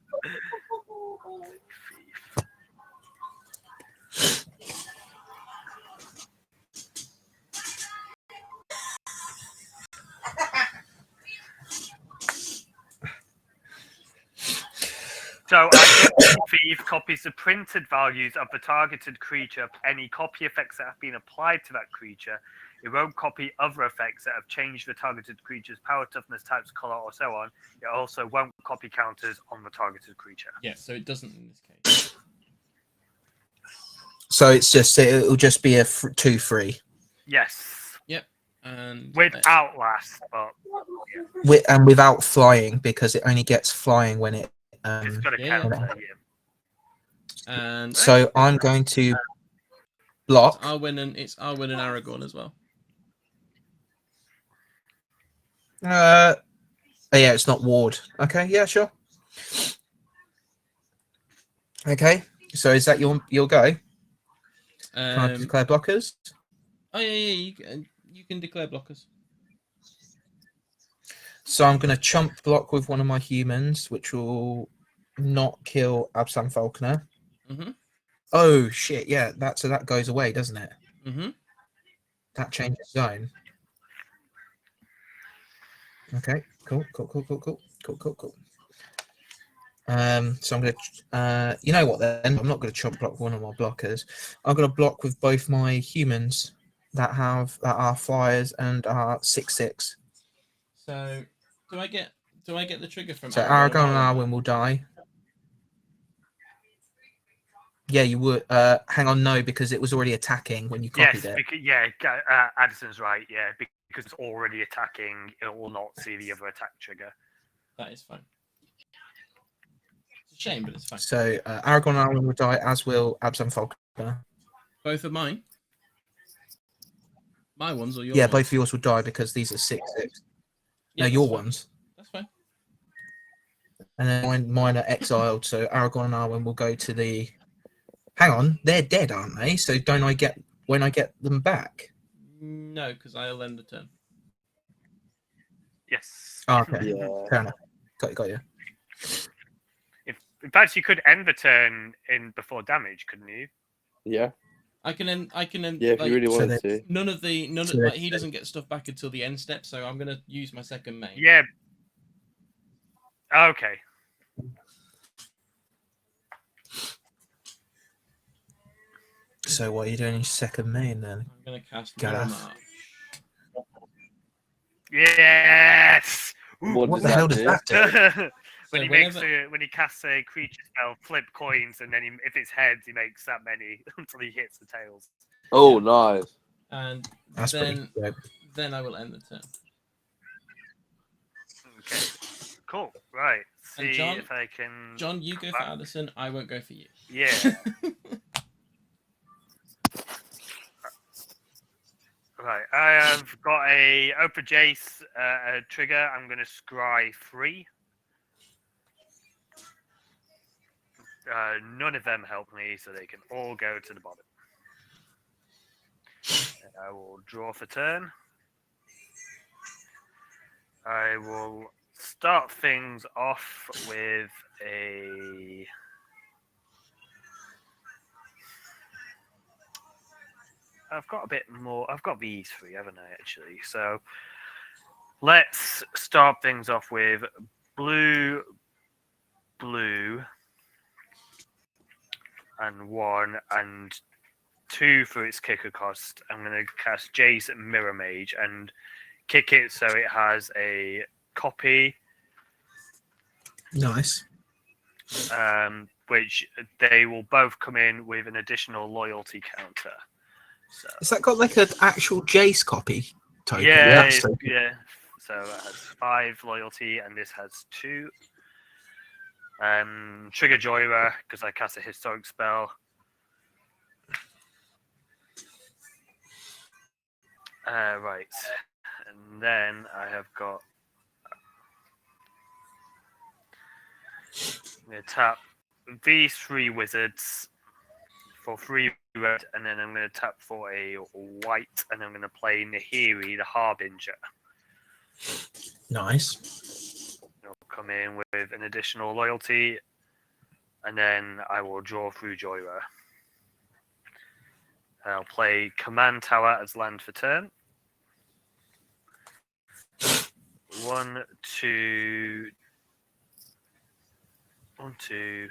So I guess thief copies the printed values of the targeted creature of any copy effects that have been applied to that creature. It won't copy other effects that have changed the targeted creature's power, toughness, types, color, or so on. It also won't copy counters on the targeted creature. yeah, so it doesn't in this case. So it'll just be a 2/3. Yes, And with Outlast, but And without flying, because it only gets flying when it. it's got a yeah. counter. Yeah. and So I'm going to block. it's Arwen and Aragorn as well. Oh, yeah, it's not ward. Okay, yeah, sure. Okay, so is that your go? Can I declare blockers? Oh yeah, you can declare blockers. So I'm going to chump block with one of my humans, which will not kill Absalom Falconer. Mhm. Oh shit! Yeah, that goes away, doesn't it? Mhm. That changes zone. Okay, cool. So I'm gonna, you know what? Then I'm not gonna chump block one of my blockers. I'm gonna block with both my humans that are flyers and are 6/6. So do I get the trigger from So Aragorn Aragorn and Arwen? Arwen will die. Yeah, you would. Hang on, no, because it was already attacking when you copied Yes, it. because, Adderson's right. Yeah, because it's already attacking, it will not see the other attack trigger. That is fine. It's a shame, but it's fine. So Aragorn and Arwen will die, as will Absalom Falconer. Both of mine. My ones or your Yeah, ones? both of yours will die because these are 6/6. Yeah, No, your that's fine. ones. That's fine. And then mine are exiled, so Aragorn and Arwen will go to the. Hang on, they're dead, aren't they? So don't I get when I get them back? No, because I'll end the turn. Yes. Oh, okay, Yeah. fair enough. Got you. In fact, you could end the turn in before damage, couldn't you? Yeah. I can end. Yeah, if like, you really so wanted they- to. None of So like he doesn't get stuff back until the end step, so I'm gonna use my second main. Yeah. Okay. So what are you doing in your second main then? I'm gonna cast Gareth. Mirror March. Yes. What What does the that hell does do? that do? When So he when he casts a creature spell, flip coins, and then if it's heads, he makes that many until he hits the tails. Oh, nice. And That's then pretty dope. then I will end the turn. Okay. Cool. Right. And See John- if I can. John, you go for Adderson. I won't go for you. Yeah. Right. I have got a Oprah Jace trigger. I'm going to scry 3. None of them help me, so they can all go to the bottom. And I will draw for turn. I will start things off with a. I've got a bit more. I've got these 3, haven't I, actually? So let's start things off with blue, and 1 and 2 for its kicker cost. I'm going to cast Jace Mirror Mage and kick it so it has a copy, Nice. which they will both come in with an additional loyalty counter. So Has that got like an actual Jace copy token? yeah, That's so- yeah. So it has 5 loyalty, and this has 2. Trigger Joyra because I cast a historic spell. Right. And then I have got. I'm going to tap these 3 wizards for 3 red, and then I'm going to tap for a white, and I'm going to play Nahiri, the Harbinger. Nice. I'll come in with an additional loyalty, and then I will draw through Joyra. I'll play Command Tower as land for turn. 1, 2, 1, 2,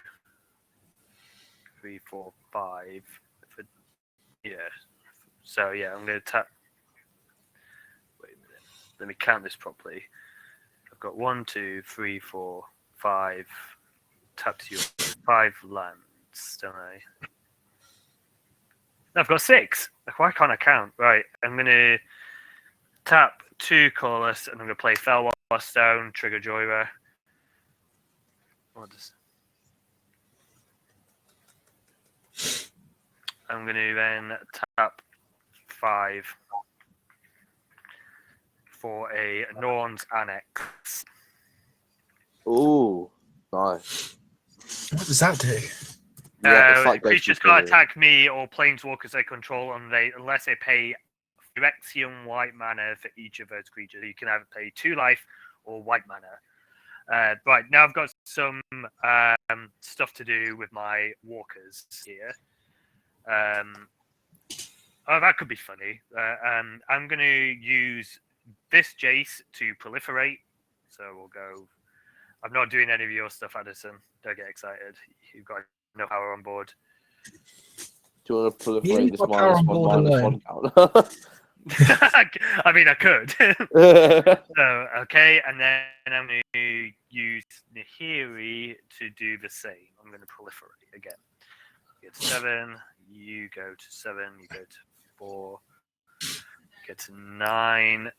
3, 4, 5. Yeah. So yeah, I'm going to tap. Wait a minute. Let me count this properly. I've got 1, 2, 3, 4, 5. Tap to your 5 lands, don't I? No, I've got 6. Why can't I count? Right. I'm going to tap 2 colorless, and I'm going to play Fellwar Stone, trigger Joyra. What does? I'm going to then tap 5 for a Norn's Annex. Ooh, nice. What does that do? Yeah, it's like Creatures can't attack me or planeswalkers they control unless they pay Phyrexian white mana for each of those creatures. You can either pay 2 life or white mana. Right, now I've got some stuff to do with my walkers here. Oh, that could be funny. I'm going to use this Jace to proliferate. So we'll go. I'm not doing any of your stuff, Adderson. Don't get excited. You've got no power on board. Do you want to You proliferate this got power on board -1 counter? I mean, I could. So, okay, and then I'm going to use Nahiri to do the same. I'm going to proliferate again. You get to 7, you go to 7, you go to 4, you get to 9,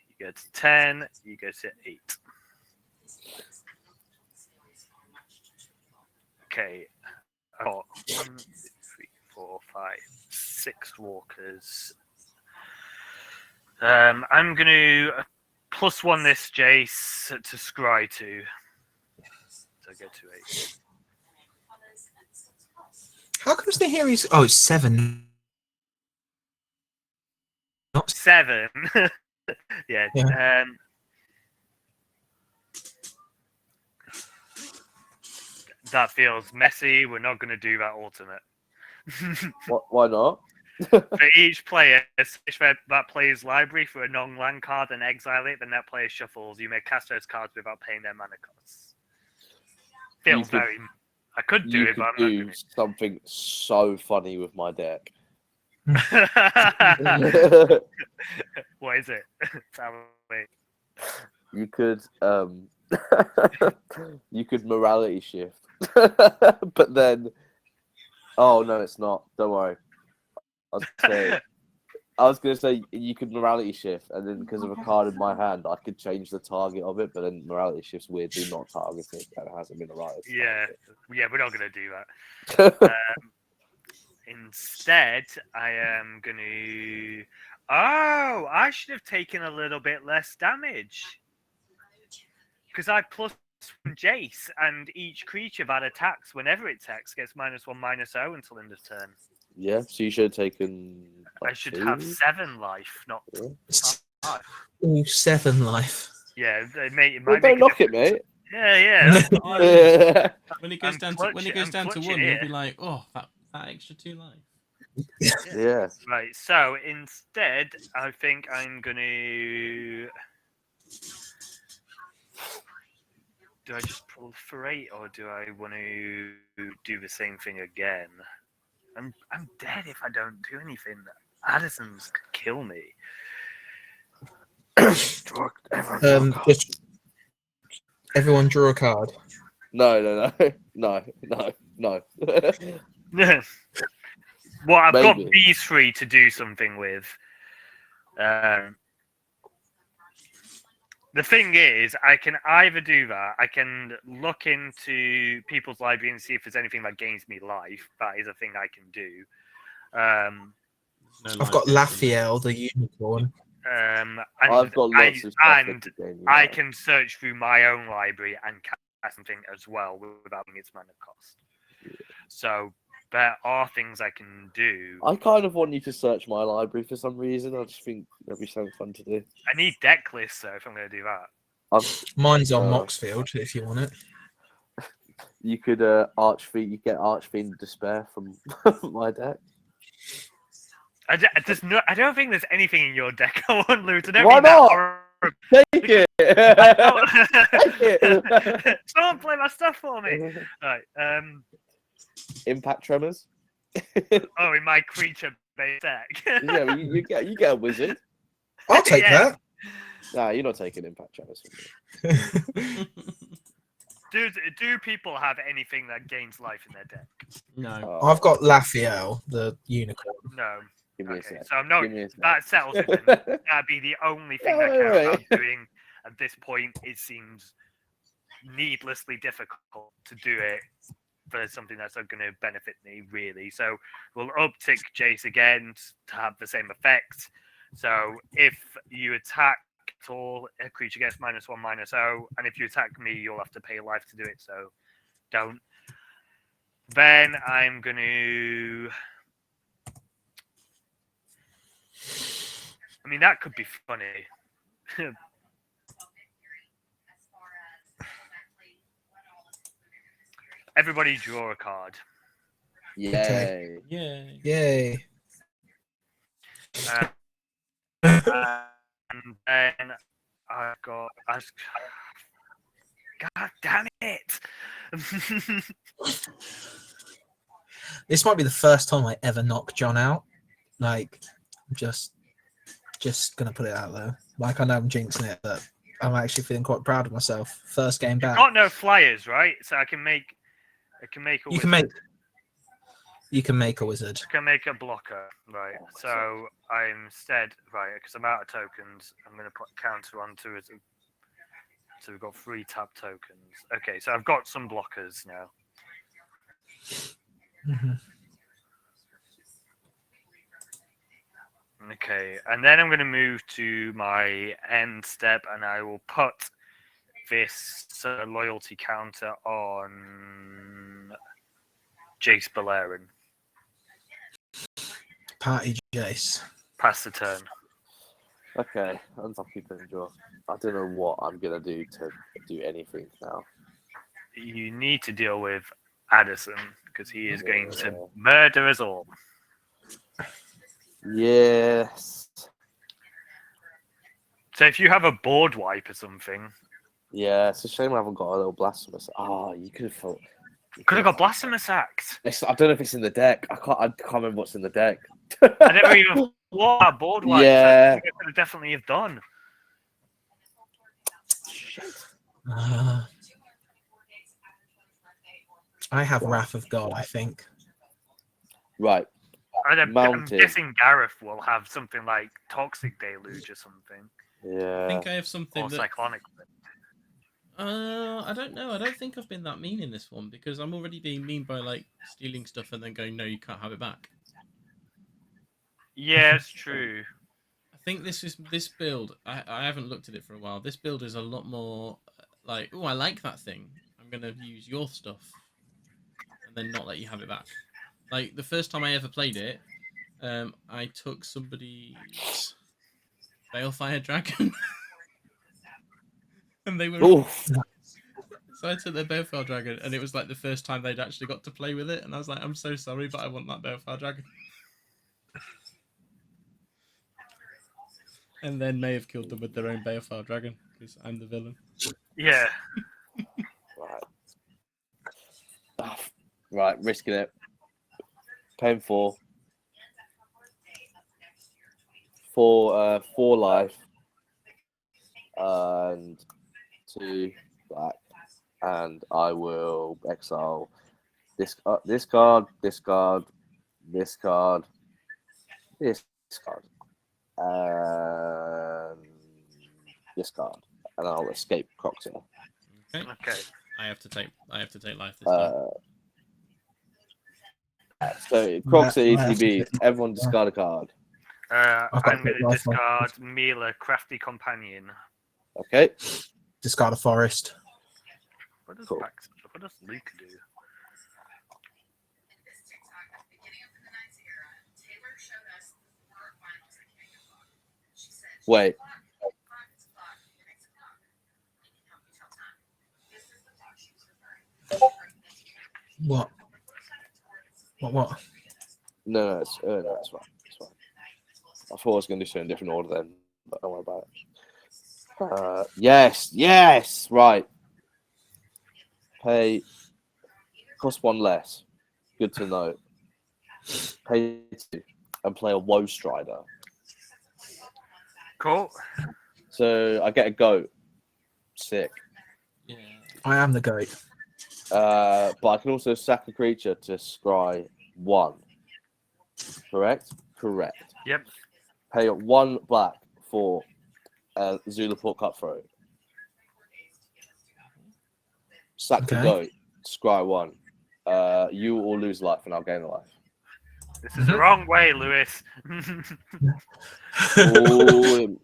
you go to 10, you go to 8. Okay, I've got 1, 2, 3, 4, 5, 6 walkers. I'm going to +1 this Jace to scry to. So I get to 8. How comes the Nahiri's? Oh, it's 7. Not 7. Yeah. Yeah. That feels messy. We're not going to do that alternate. Why not? For each player, search that player's library for a non-land card and exile it, then that player shuffles. You may cast those cards without paying their mana costs. Feels very. I could do it, but I'm not do doing it. something so funny with my deck. What is it? Tell me. You could you could morality shift. But then oh no, it's not. Don't worry. I was gonna say you could morality shift, and then because of a card in my hand, I could change the target of it. But then morality shift's weirdly not targeted, and it hasn't been alright. Yeah, we're not gonna do that. Instead, I am gonna. Oh, I should have taken a little bit less damage because I +1 Jace, and each creature that attacks whenever it attacks gets -1/-0 until end of turn. Yeah, so you should have taken. I should have 7 life, not 5. Ooh, 7 life. Yeah, it might Well, make don't a knock it, difference. mate. Yeah. That's fine. Yeah. When it goes I'm down to clutching one, here. you'll be like, oh, that extra 2 life. Yeah. Right, so instead, I think I'm gonna. Do I just proliferate, or do I want to do the same thing again? I'm dead if I don't do anything. Adderson's could kill me. Just everyone draw a card. No. Well, I've got Maybe. these 3 to do something with. The thing is, I can either do that. I can look into people's library and see if there's anything that gains me life. That is a thing I can do. No I've life got gain. Lafiel, the unicorn. And I've got lots of stuff I and could gain you I now. can search through my own library and cast something as well without its mana cost. So there are things I can do. I kind of want you to search my library for some reason. I just think that'd be something fun to do. I need deck lists though if I'm going to do that. Mine's on Uh, Moxfield if you want it. You could you get Archfiend Despair from my deck. I don't think there's anything in your deck I want loot. I don't Why mean that not? horrible. Take it. Don't- Someone play my stuff for me. Right. Impact Tremors. Oh, in my creature-based deck. Yeah, well, you get a wizard. I'll take Yeah. Nah, you're not taking Impact Tremors from me. that. Do people have anything that gains life in their deck? No. Oh, I've got Lafiel, the unicorn. No. give me a Okay, sec. so I'm not. Give me a sec. That settles it. Then. That'd be the only thing I care Right. about doing at this point. It seems needlessly difficult to do it for something that's not going to benefit me really. So we'll uptick Jace again to have the same effect. So if you attack at all, a creature gets -1/-0, and if you attack me, you'll have to pay life to do it. So don't. Then I'm going to. I mean, that could be funny. Everybody draw a card. Yay. Yeah. Yay. And then I've got. God damn it! This might be the first time I ever knock John out. Like, I'm just gonna put it out there. Like, I know I'm jinxing it, but I'm actually feeling quite proud of myself. First game back. Got no flyers, right? So I can make. A You can wizard. make a wizard. I can make a blocker, right? So I'm instead right because I'm out of tokens. I'm going to put counter onto it. So we've got 3 tap tokens. Okay, so I've got some blockers now. Mhm. Okay, and then I'm going to move to my end step, and I will put this loyalty counter on Jace Balerion. Party Jace. Pass the turn. Okay, unlucky draw. I don't know what I'm gonna do to do anything now. You need to deal with Adderson because he is going Yeah. to murder us all. Yes. So if you have a board wipe or something, Yeah, it's a shame I haven't got a little blasphemous. Oh, you could have thought. could have got Blasphemous Act. I don't know if it's in the deck. I can't remember what's in the deck. I never even thought about board wipe. Yeah. I could have definitely have done. I have Wrath of God, I think. Right. I'm Mountain. guessing Gareth will have something like Toxic Deluge or something, Yeah. I think I have something or that. Cyclonic. I don't know. I don't think I've been that mean in this one because I'm already being mean by like stealing stuff and then going, no, you can't have it back. Yeah, it's true. I think this build. I haven't looked at it for a while. This build is a lot more like, oh, I like that thing. I'm gonna use your stuff, and then not let you have it back. Like the first time I ever played it, I took somebody's Balefire Dragon, and they were. Oof. So I took their Balefire Dragon, and it was like the first time they'd actually got to play with it, and I was like, I'm so sorry, but I want that Balefire Dragon. And then may have killed them with their own Balefire Dragon because I'm the villain. Yeah. Right. Ah, right, risking it. Paying 4. 4 life. And 2 black. And I will exile this card, this card, this card, this card, this card, and this card, and I'll escape Croxia. Okay. Okay. I have to take life this time. So Croxia I have to ETB, take- everyone discard a card. I've got I'm going to life on. discard Mila, Crafty Companion. Okay. Discard a forest. What does Cool. what does Luke do? Wait. What? What? No, it's fine. It's fine. I thought I was going to do something in a different order then, but don't worry about it. Yes, right. Pay, cost 1 less. Good to know. Pay 2 and play a Woe Strider. Cool. So I get a goat. Sick. Yeah. I am the goat. But I can also sack a creature to scry 1. Correct? Correct. Yep. Pay 1 black for Zula Port Cutthroat. Sack the Okay. goat. Scry 1. You all lose life and I'll gain a life. This is the wrong way, Lewis. Ooh.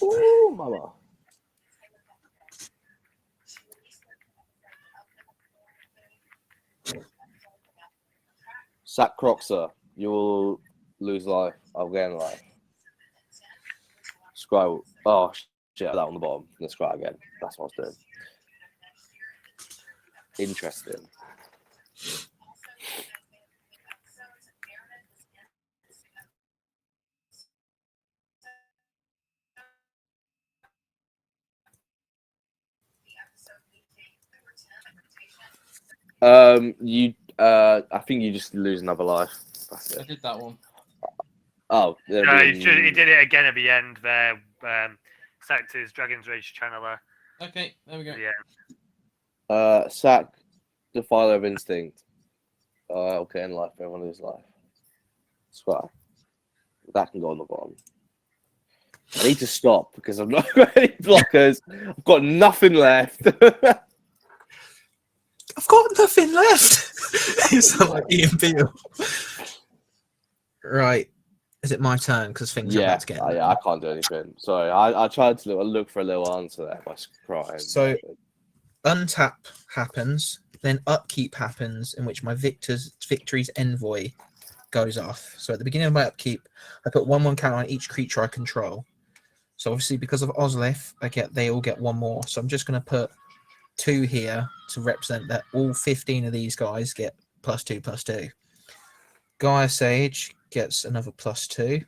Ooh, mama. Sack Croxer. You will lose life. I'll gain life. Scry. Oh, shit. That on the bottom. Let's scry again. That's what I was doing. Interesting. I think you just lose another life. That's I it. did that one. Oh, No, he did it again at the end there. Sacked his Dragon's Rage Channeler. Okay, there we go. Yeah. Sack Defiler of Instinct. Okay, in life, everyone lose life. Scry. That can go on the bottom. I need to stop because I've not got any blockers. I've got nothing left. I've got nothing left. You sound like Ian Beale. Right. Is it my turn? Because things are about to get. I can't do anything. Sorry, I tried to look for a little answer there by crying. So untap happens, then upkeep happens, in which my victory's envoy goes off. So at the beginning of my upkeep, I put 1/1 counter on each creature I control. So obviously because of Ozlith, they all get 1 more. So I'm just going to put 2 here to represent that all 15 of these guys get +2/+2. Gaia Sage gets another +2.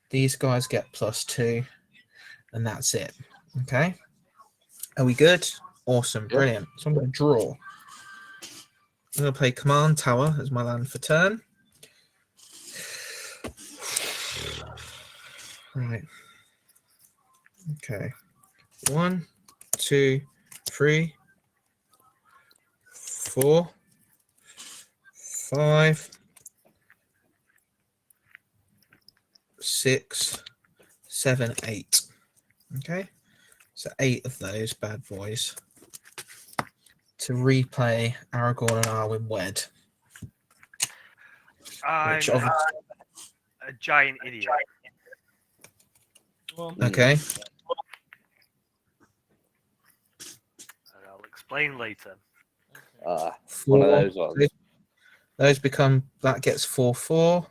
These guys get +2, and that's it. Okay, are we good? Awesome, Yep. brilliant. So I'm going to draw. I'm going to play Command Tower as my land for turn. Right. Okay. 1, 2, 3, 4, 5, 6, 7, 8. Okay, so 8 of those bad boys to replay Aragorn and Arwen Wed. I'm Which obviously, a giant idiot. Well, okay, And I'll explain later. okay. One of 4. those ones. Those become, that gets 4/4.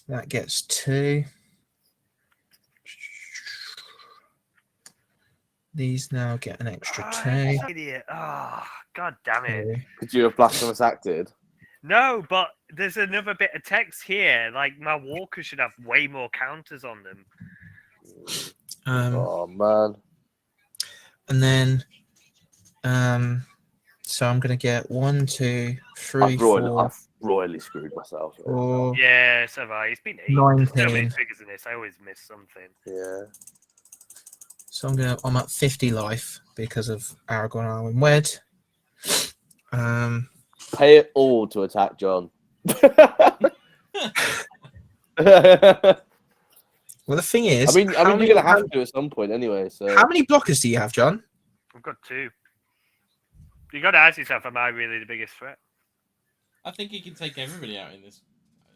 That gets 2. These now get an extra 2. Idiot. Oh, god damn it. Could you have Blasphemous acted? No, but there's another bit of text here. Like, my walkers should have way more counters on them. Oh man. And then, so I'm gonna get 1, 2, 3, I've 4, royally screwed myself. 4, Yeah, so have I. It's been 8. There's so many 19. figures in this. I always miss something. Yeah. So I'm at 50 life because of Aragorn and Arwen Wed. Pay it all to attack John. Well, the thing is, I mean, how you're many, gonna have to at some point anyway. So how many blockers do you have, John? I've got 2. You got to ask yourself, am I really the biggest threat? I think he can take everybody out in this.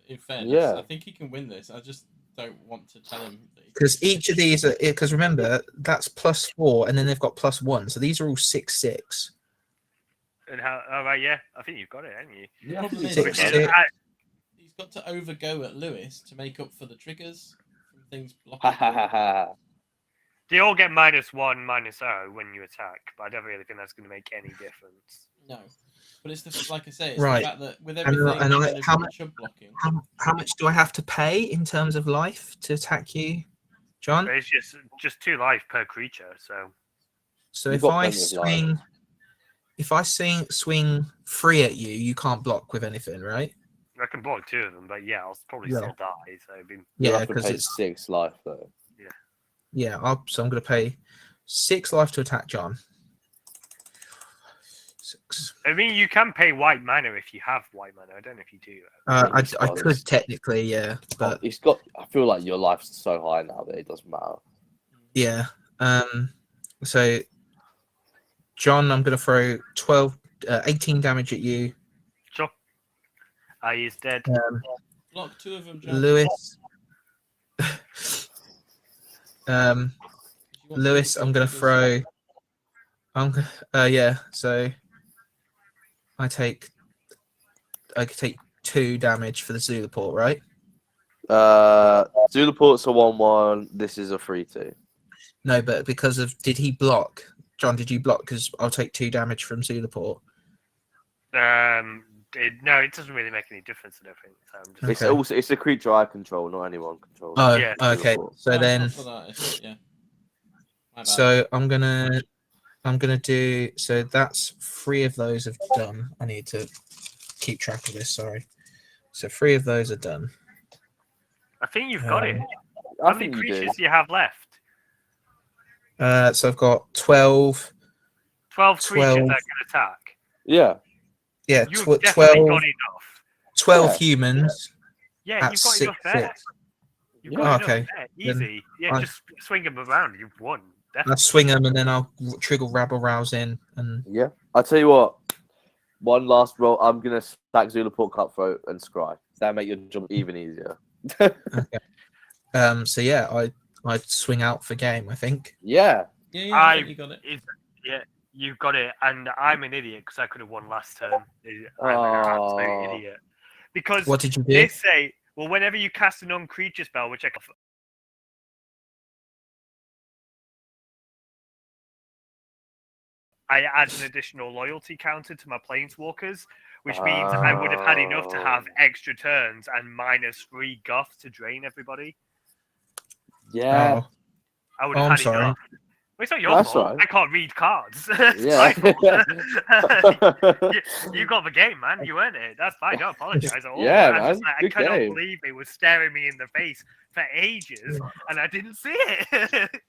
In fairness, Yeah. I think he can win this. I just don't want to tell him that he Because can. each of these are because remember that's +4, and then they've got +1, so these are all 6/6. And how? Oh right, yeah. I think you've got it, haven't you? The problem is, Six, he's six. got to overgo at Lewis to make up for the triggers from things Ha blocking. ha ha ha. They all get -1, -0 when you attack, but I don't really think that's going to make any difference. No, but it's the like I say, it's Right. the fact that with And everything I- kind of how much- chub blocking. How much do I have to pay in terms of life to attack you, John? But it's just 2 life per creature, so So You've if got I plenty of life. swing 3 at you, you can't block with anything, right? I can block 2 of them. But yeah, I'll probably Yeah. still die. So it'd be... You Yeah, have to because pay it's 6 life though. so I'm going to pay 6 life to attack John. 6. I mean, you can pay white mana if you have white mana. I don't know if you do. I could technically, yeah, but It's got. I feel like your life's so high now that it doesn't matter. yeah. So John, I'm going to throw 18 damage at you. Sure. He's dead. Block 2 of them, John. Lewis. If you want Lewis, to I'm going to triggers- throw. Yeah. So I could take 2 damage for the Zulaport, right? Zulaport's a 1/1. This is a 3/2. No, but because of did he block? John, did you block? Because I'll take 2 damage from Zulaport. No, it doesn't really make any difference. I don't think. So I'm just... Okay. It's a creature I control, not anyone controls. Oh, Yeah. okay. Zulaport. So Oh, then, it's not for that, is it? Yeah. My bad. so I'm gonna do. So that's 3 of those have done. I need to keep track of this. Sorry. So 3 of those are done. I think you've got it. I How many think you do. creatures do you have left? So I've got 12. 12 creatures 12. that can attack. Yeah. Yeah, You've 12. definitely got enough. 12 Yeah. humans. Yeah, At you've got 6, enough there. 6. You've Yeah. got enough Okay. there. Then Easy. Yeah, I- just swing them around. You've won. I'll Definitely. swing them and then I'll trigger rabble rouse in and Yeah. I'll tell you what. One last roll. I'm gonna stack Zulaport, Cutthroat, and Scry. That'll make your job even easier. so yeah, I'd swing out for game, I think. Yeah. Yeah, I think you got it. Yeah, you've got it. And I'm an idiot because I could have won last turn. I'm an absolute idiot. Because What did you do? they say, well, whenever you cast a non-creature spell, which I add an additional loyalty counter to my planeswalkers, which means I would have had enough to have extra turns and -3 guff to drain everybody. Yeah. Oh, I would Oh, have I'm had sorry. enough. Well, it's not your That's fault. all right. I can't read cards. It's Yeah. my fault. you got the game, man. You earned it. That's fine. Don't apologize at all. Yeah, I'm just man. like, I Good cannot game. believe it was staring me in the face for ages and I didn't see it.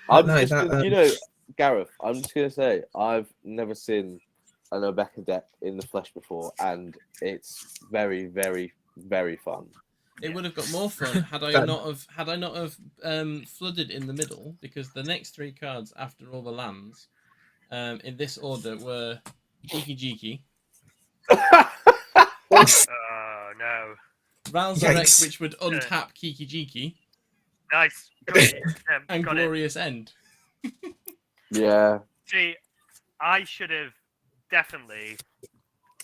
I'm No, just that, gonna, Gareth, I'm just gonna say I've never seen an Obeka deck in the flesh before, and it's very, very, very fun. It would have got more fun had I That- not have flooded in the middle, because the next 3 cards after all the lands, in this order were Jiki Jiki, Oh no! Ralzarek, Yikes. which would untap Kiki Jiki, Nice. Good. and Got it. Glorious End. Yeah. See, I should have definitely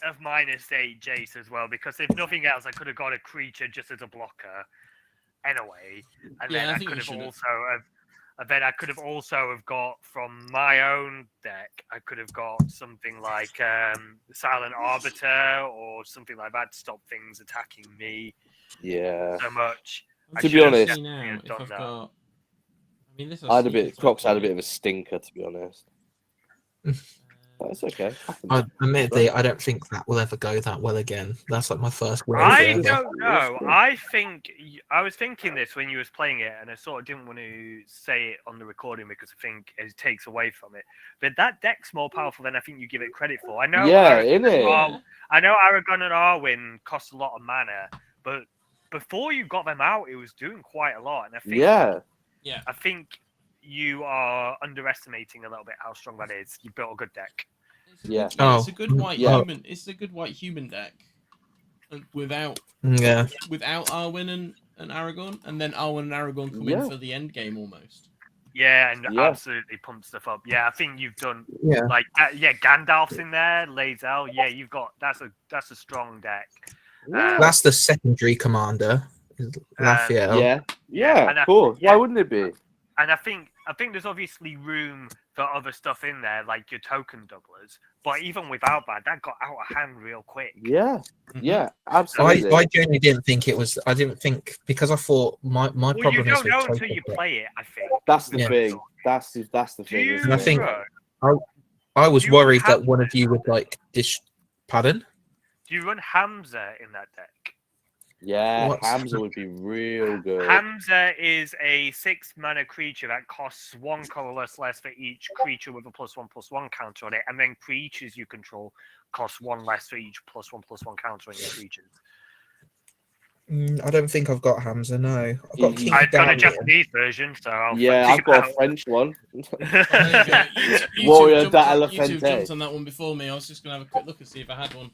have -8 Jace as well, because if nothing else, I could have got a creature just as a blocker anyway, and Yeah, then I I think could you have should have. also have. And then I could have also have got from my own deck. I could have got something like Silent Arbiter or something like that to stop things attacking me Yeah. so much. I'm To be trying honest- see now Yeah, if done I've that. got. I mean, this. I had a bit. Crocs had a bit of a stinker, to be honest. But it's okay. I admittedly, I don't think that will ever go that well again. That's like my first win. I ever. don't know. I think I was thinking this when you was playing it, and I sort of didn't want to say it on the recording because I think it takes away from it. But that deck's more powerful than I think you give it credit for. I know. Yeah, Aragon innit? and I know Aragon and Arwen cost a lot of mana, but before you got them out, it was doing quite a lot. And I think, Yeah. I think you are underestimating a little bit how strong that is. You built a good deck. Yeah. It's a good Oh, white yeah. human. It's a good white human deck. without Yeah. Arwen and Aragorn, and then Arwen and Aragorn come in for the end game almost. Yeah, and Yeah. absolutely pump stuff up. Yeah, I think you've done Yeah. like Gandalf's in there, Lae'zel. Yeah, you've got that's a strong deck. That's the secondary commander, Raphael. Yeah, and of course. yeah. Why wouldn't it be? And I think there's obviously room for other stuff in there, like your token doublers. But even without that got out of hand real quick. Yeah, yeah, I absolutely. genuinely didn't think it was. I didn't think, because I thought my Well, problem you is don't with know token until you deck. play it. I think That's the Yeah. thing. That's the Do thing. you, isn't And I think- run, I was Do you worried have- that one of you would like pardon? do you run Hamza in that deck? Yeah, What's- Hamza would be real good. Hamza is a 6-mana creature that costs 1 colorless less for each creature with a +1/+1 counter on it, and then creatures you control cost 1 less for each +1/+1 counter on your creatures. I don't think I've got Hamza. No, I've got King I've got a Darian. Japanese version, so I'll Yeah, find I've got out. a French one. There you go. You Warrior two da jumped Elefante. on that one before me. I was just gonna have a quick look and see if I had one.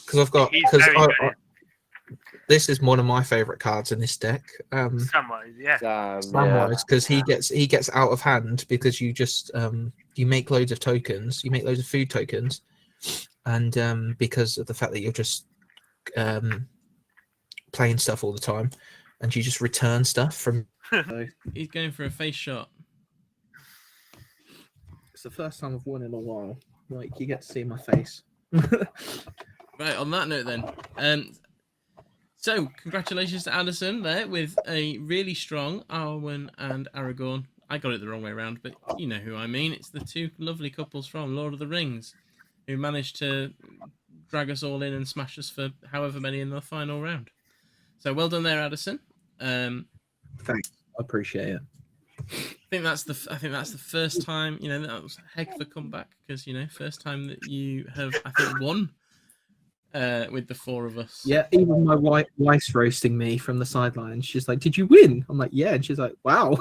Because I've got He's very good. this is one of my favorite cards in this deck. Somewhat, yeah. Samwise, because he gets out of hand because you just you make loads of tokens, you make loads of food tokens, and because of the fact that you're just playing stuff all the time, and you just return stuff from. He's going for a face shot. It's the first time I've won in a while. Like, you get to see my face. Right, on that note then. So, congratulations to Adderson there with a really strong Arwen and Aragorn. I got it the wrong way around, but you know who I mean. It's the two lovely couples from Lord of the Rings who managed to drag us all in and smash us for however many in the final round. So, well done there, Adderson. Thanks, I appreciate it. I think that's the first time, you know, that was a heck of a comeback, because, you know, first time that you have, I think, won with the four of us. Yeah, even my wife's roasting me from the sideline. She's like, "Did you win?" I'm like, "Yeah," and she's like, "Wow."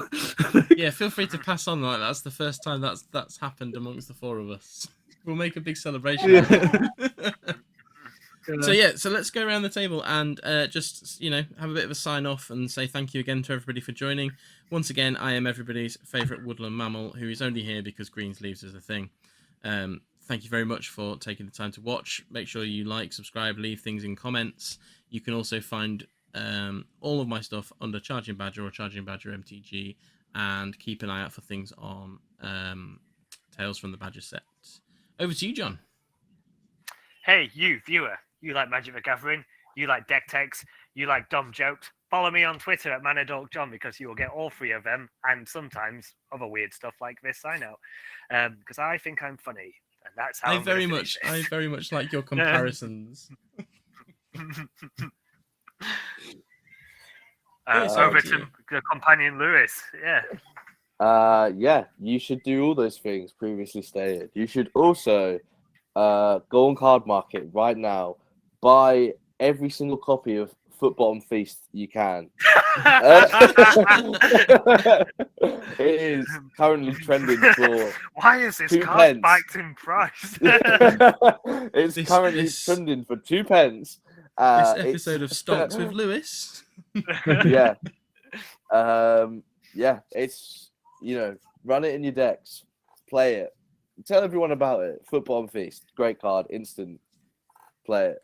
Yeah, feel free to pass on like that's the first time that's happened amongst the four of us. We'll make a big celebration. So let's go around the table and just, you know, have a bit of a sign off and say thank you again to everybody for joining. Once again, I am everybody's favourite woodland mammal who is only here because Greens Leaves is a thing. Thank you very much for taking the time to watch. Make sure you like, subscribe, leave things in comments. You can also find all of my stuff under Charging Badger or Charging Badger MTG, and keep an eye out for things on Tales from the Badger set. Over to you, John. Hey, you viewer, you like Magic the Gathering, you like deck techs, you like dumb jokes. Follow me on Twitter at ManadorkJohn, because you will get all three of them, and sometimes other weird stuff like this. I know, because I think I'm funny, and that's how I very much like your comparisons. Over to the companion Lewis. Yeah. Yeah, you should do all those things previously stated. You should also go on Card Market right now, buy every single copy of Football and Feast you can. It is currently trending for Why is this 2 card pence. spiked in price? It's currently trending for 2 pence. This episode of Stocks with Lewis. Yeah. Yeah, it's, you know, run it in your decks, play it, tell everyone about it. Football and Feast, great card, instant, play it.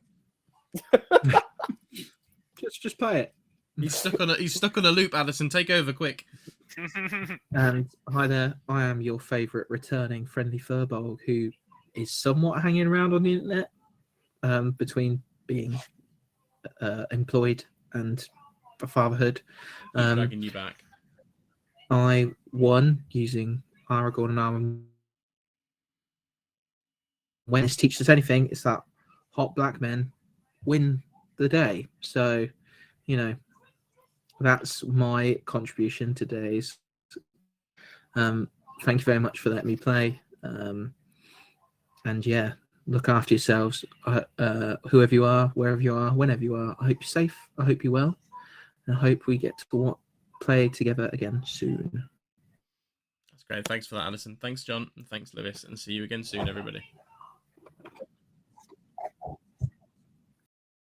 just play it. He's stuck on a loop, Adderson. Take over quick. And hi there, I am your favourite returning friendly furball who is somewhat hanging around on the internet between being employed and fatherhood. Keep dragging you back. I won using Aragorn and Arwen. When this teaches us anything, it's that hot black men win the day. So, you know, that's my contribution to today's. Thank you very much for letting me play. And yeah, look after yourselves, whoever you are, wherever you are, whenever you are. I hope you're safe. I hope you're well. And I hope we get to play together again soon. That's great. Thanks for that, Adderson. Thanks, John. And thanks, Lewis. And see you again soon, everybody.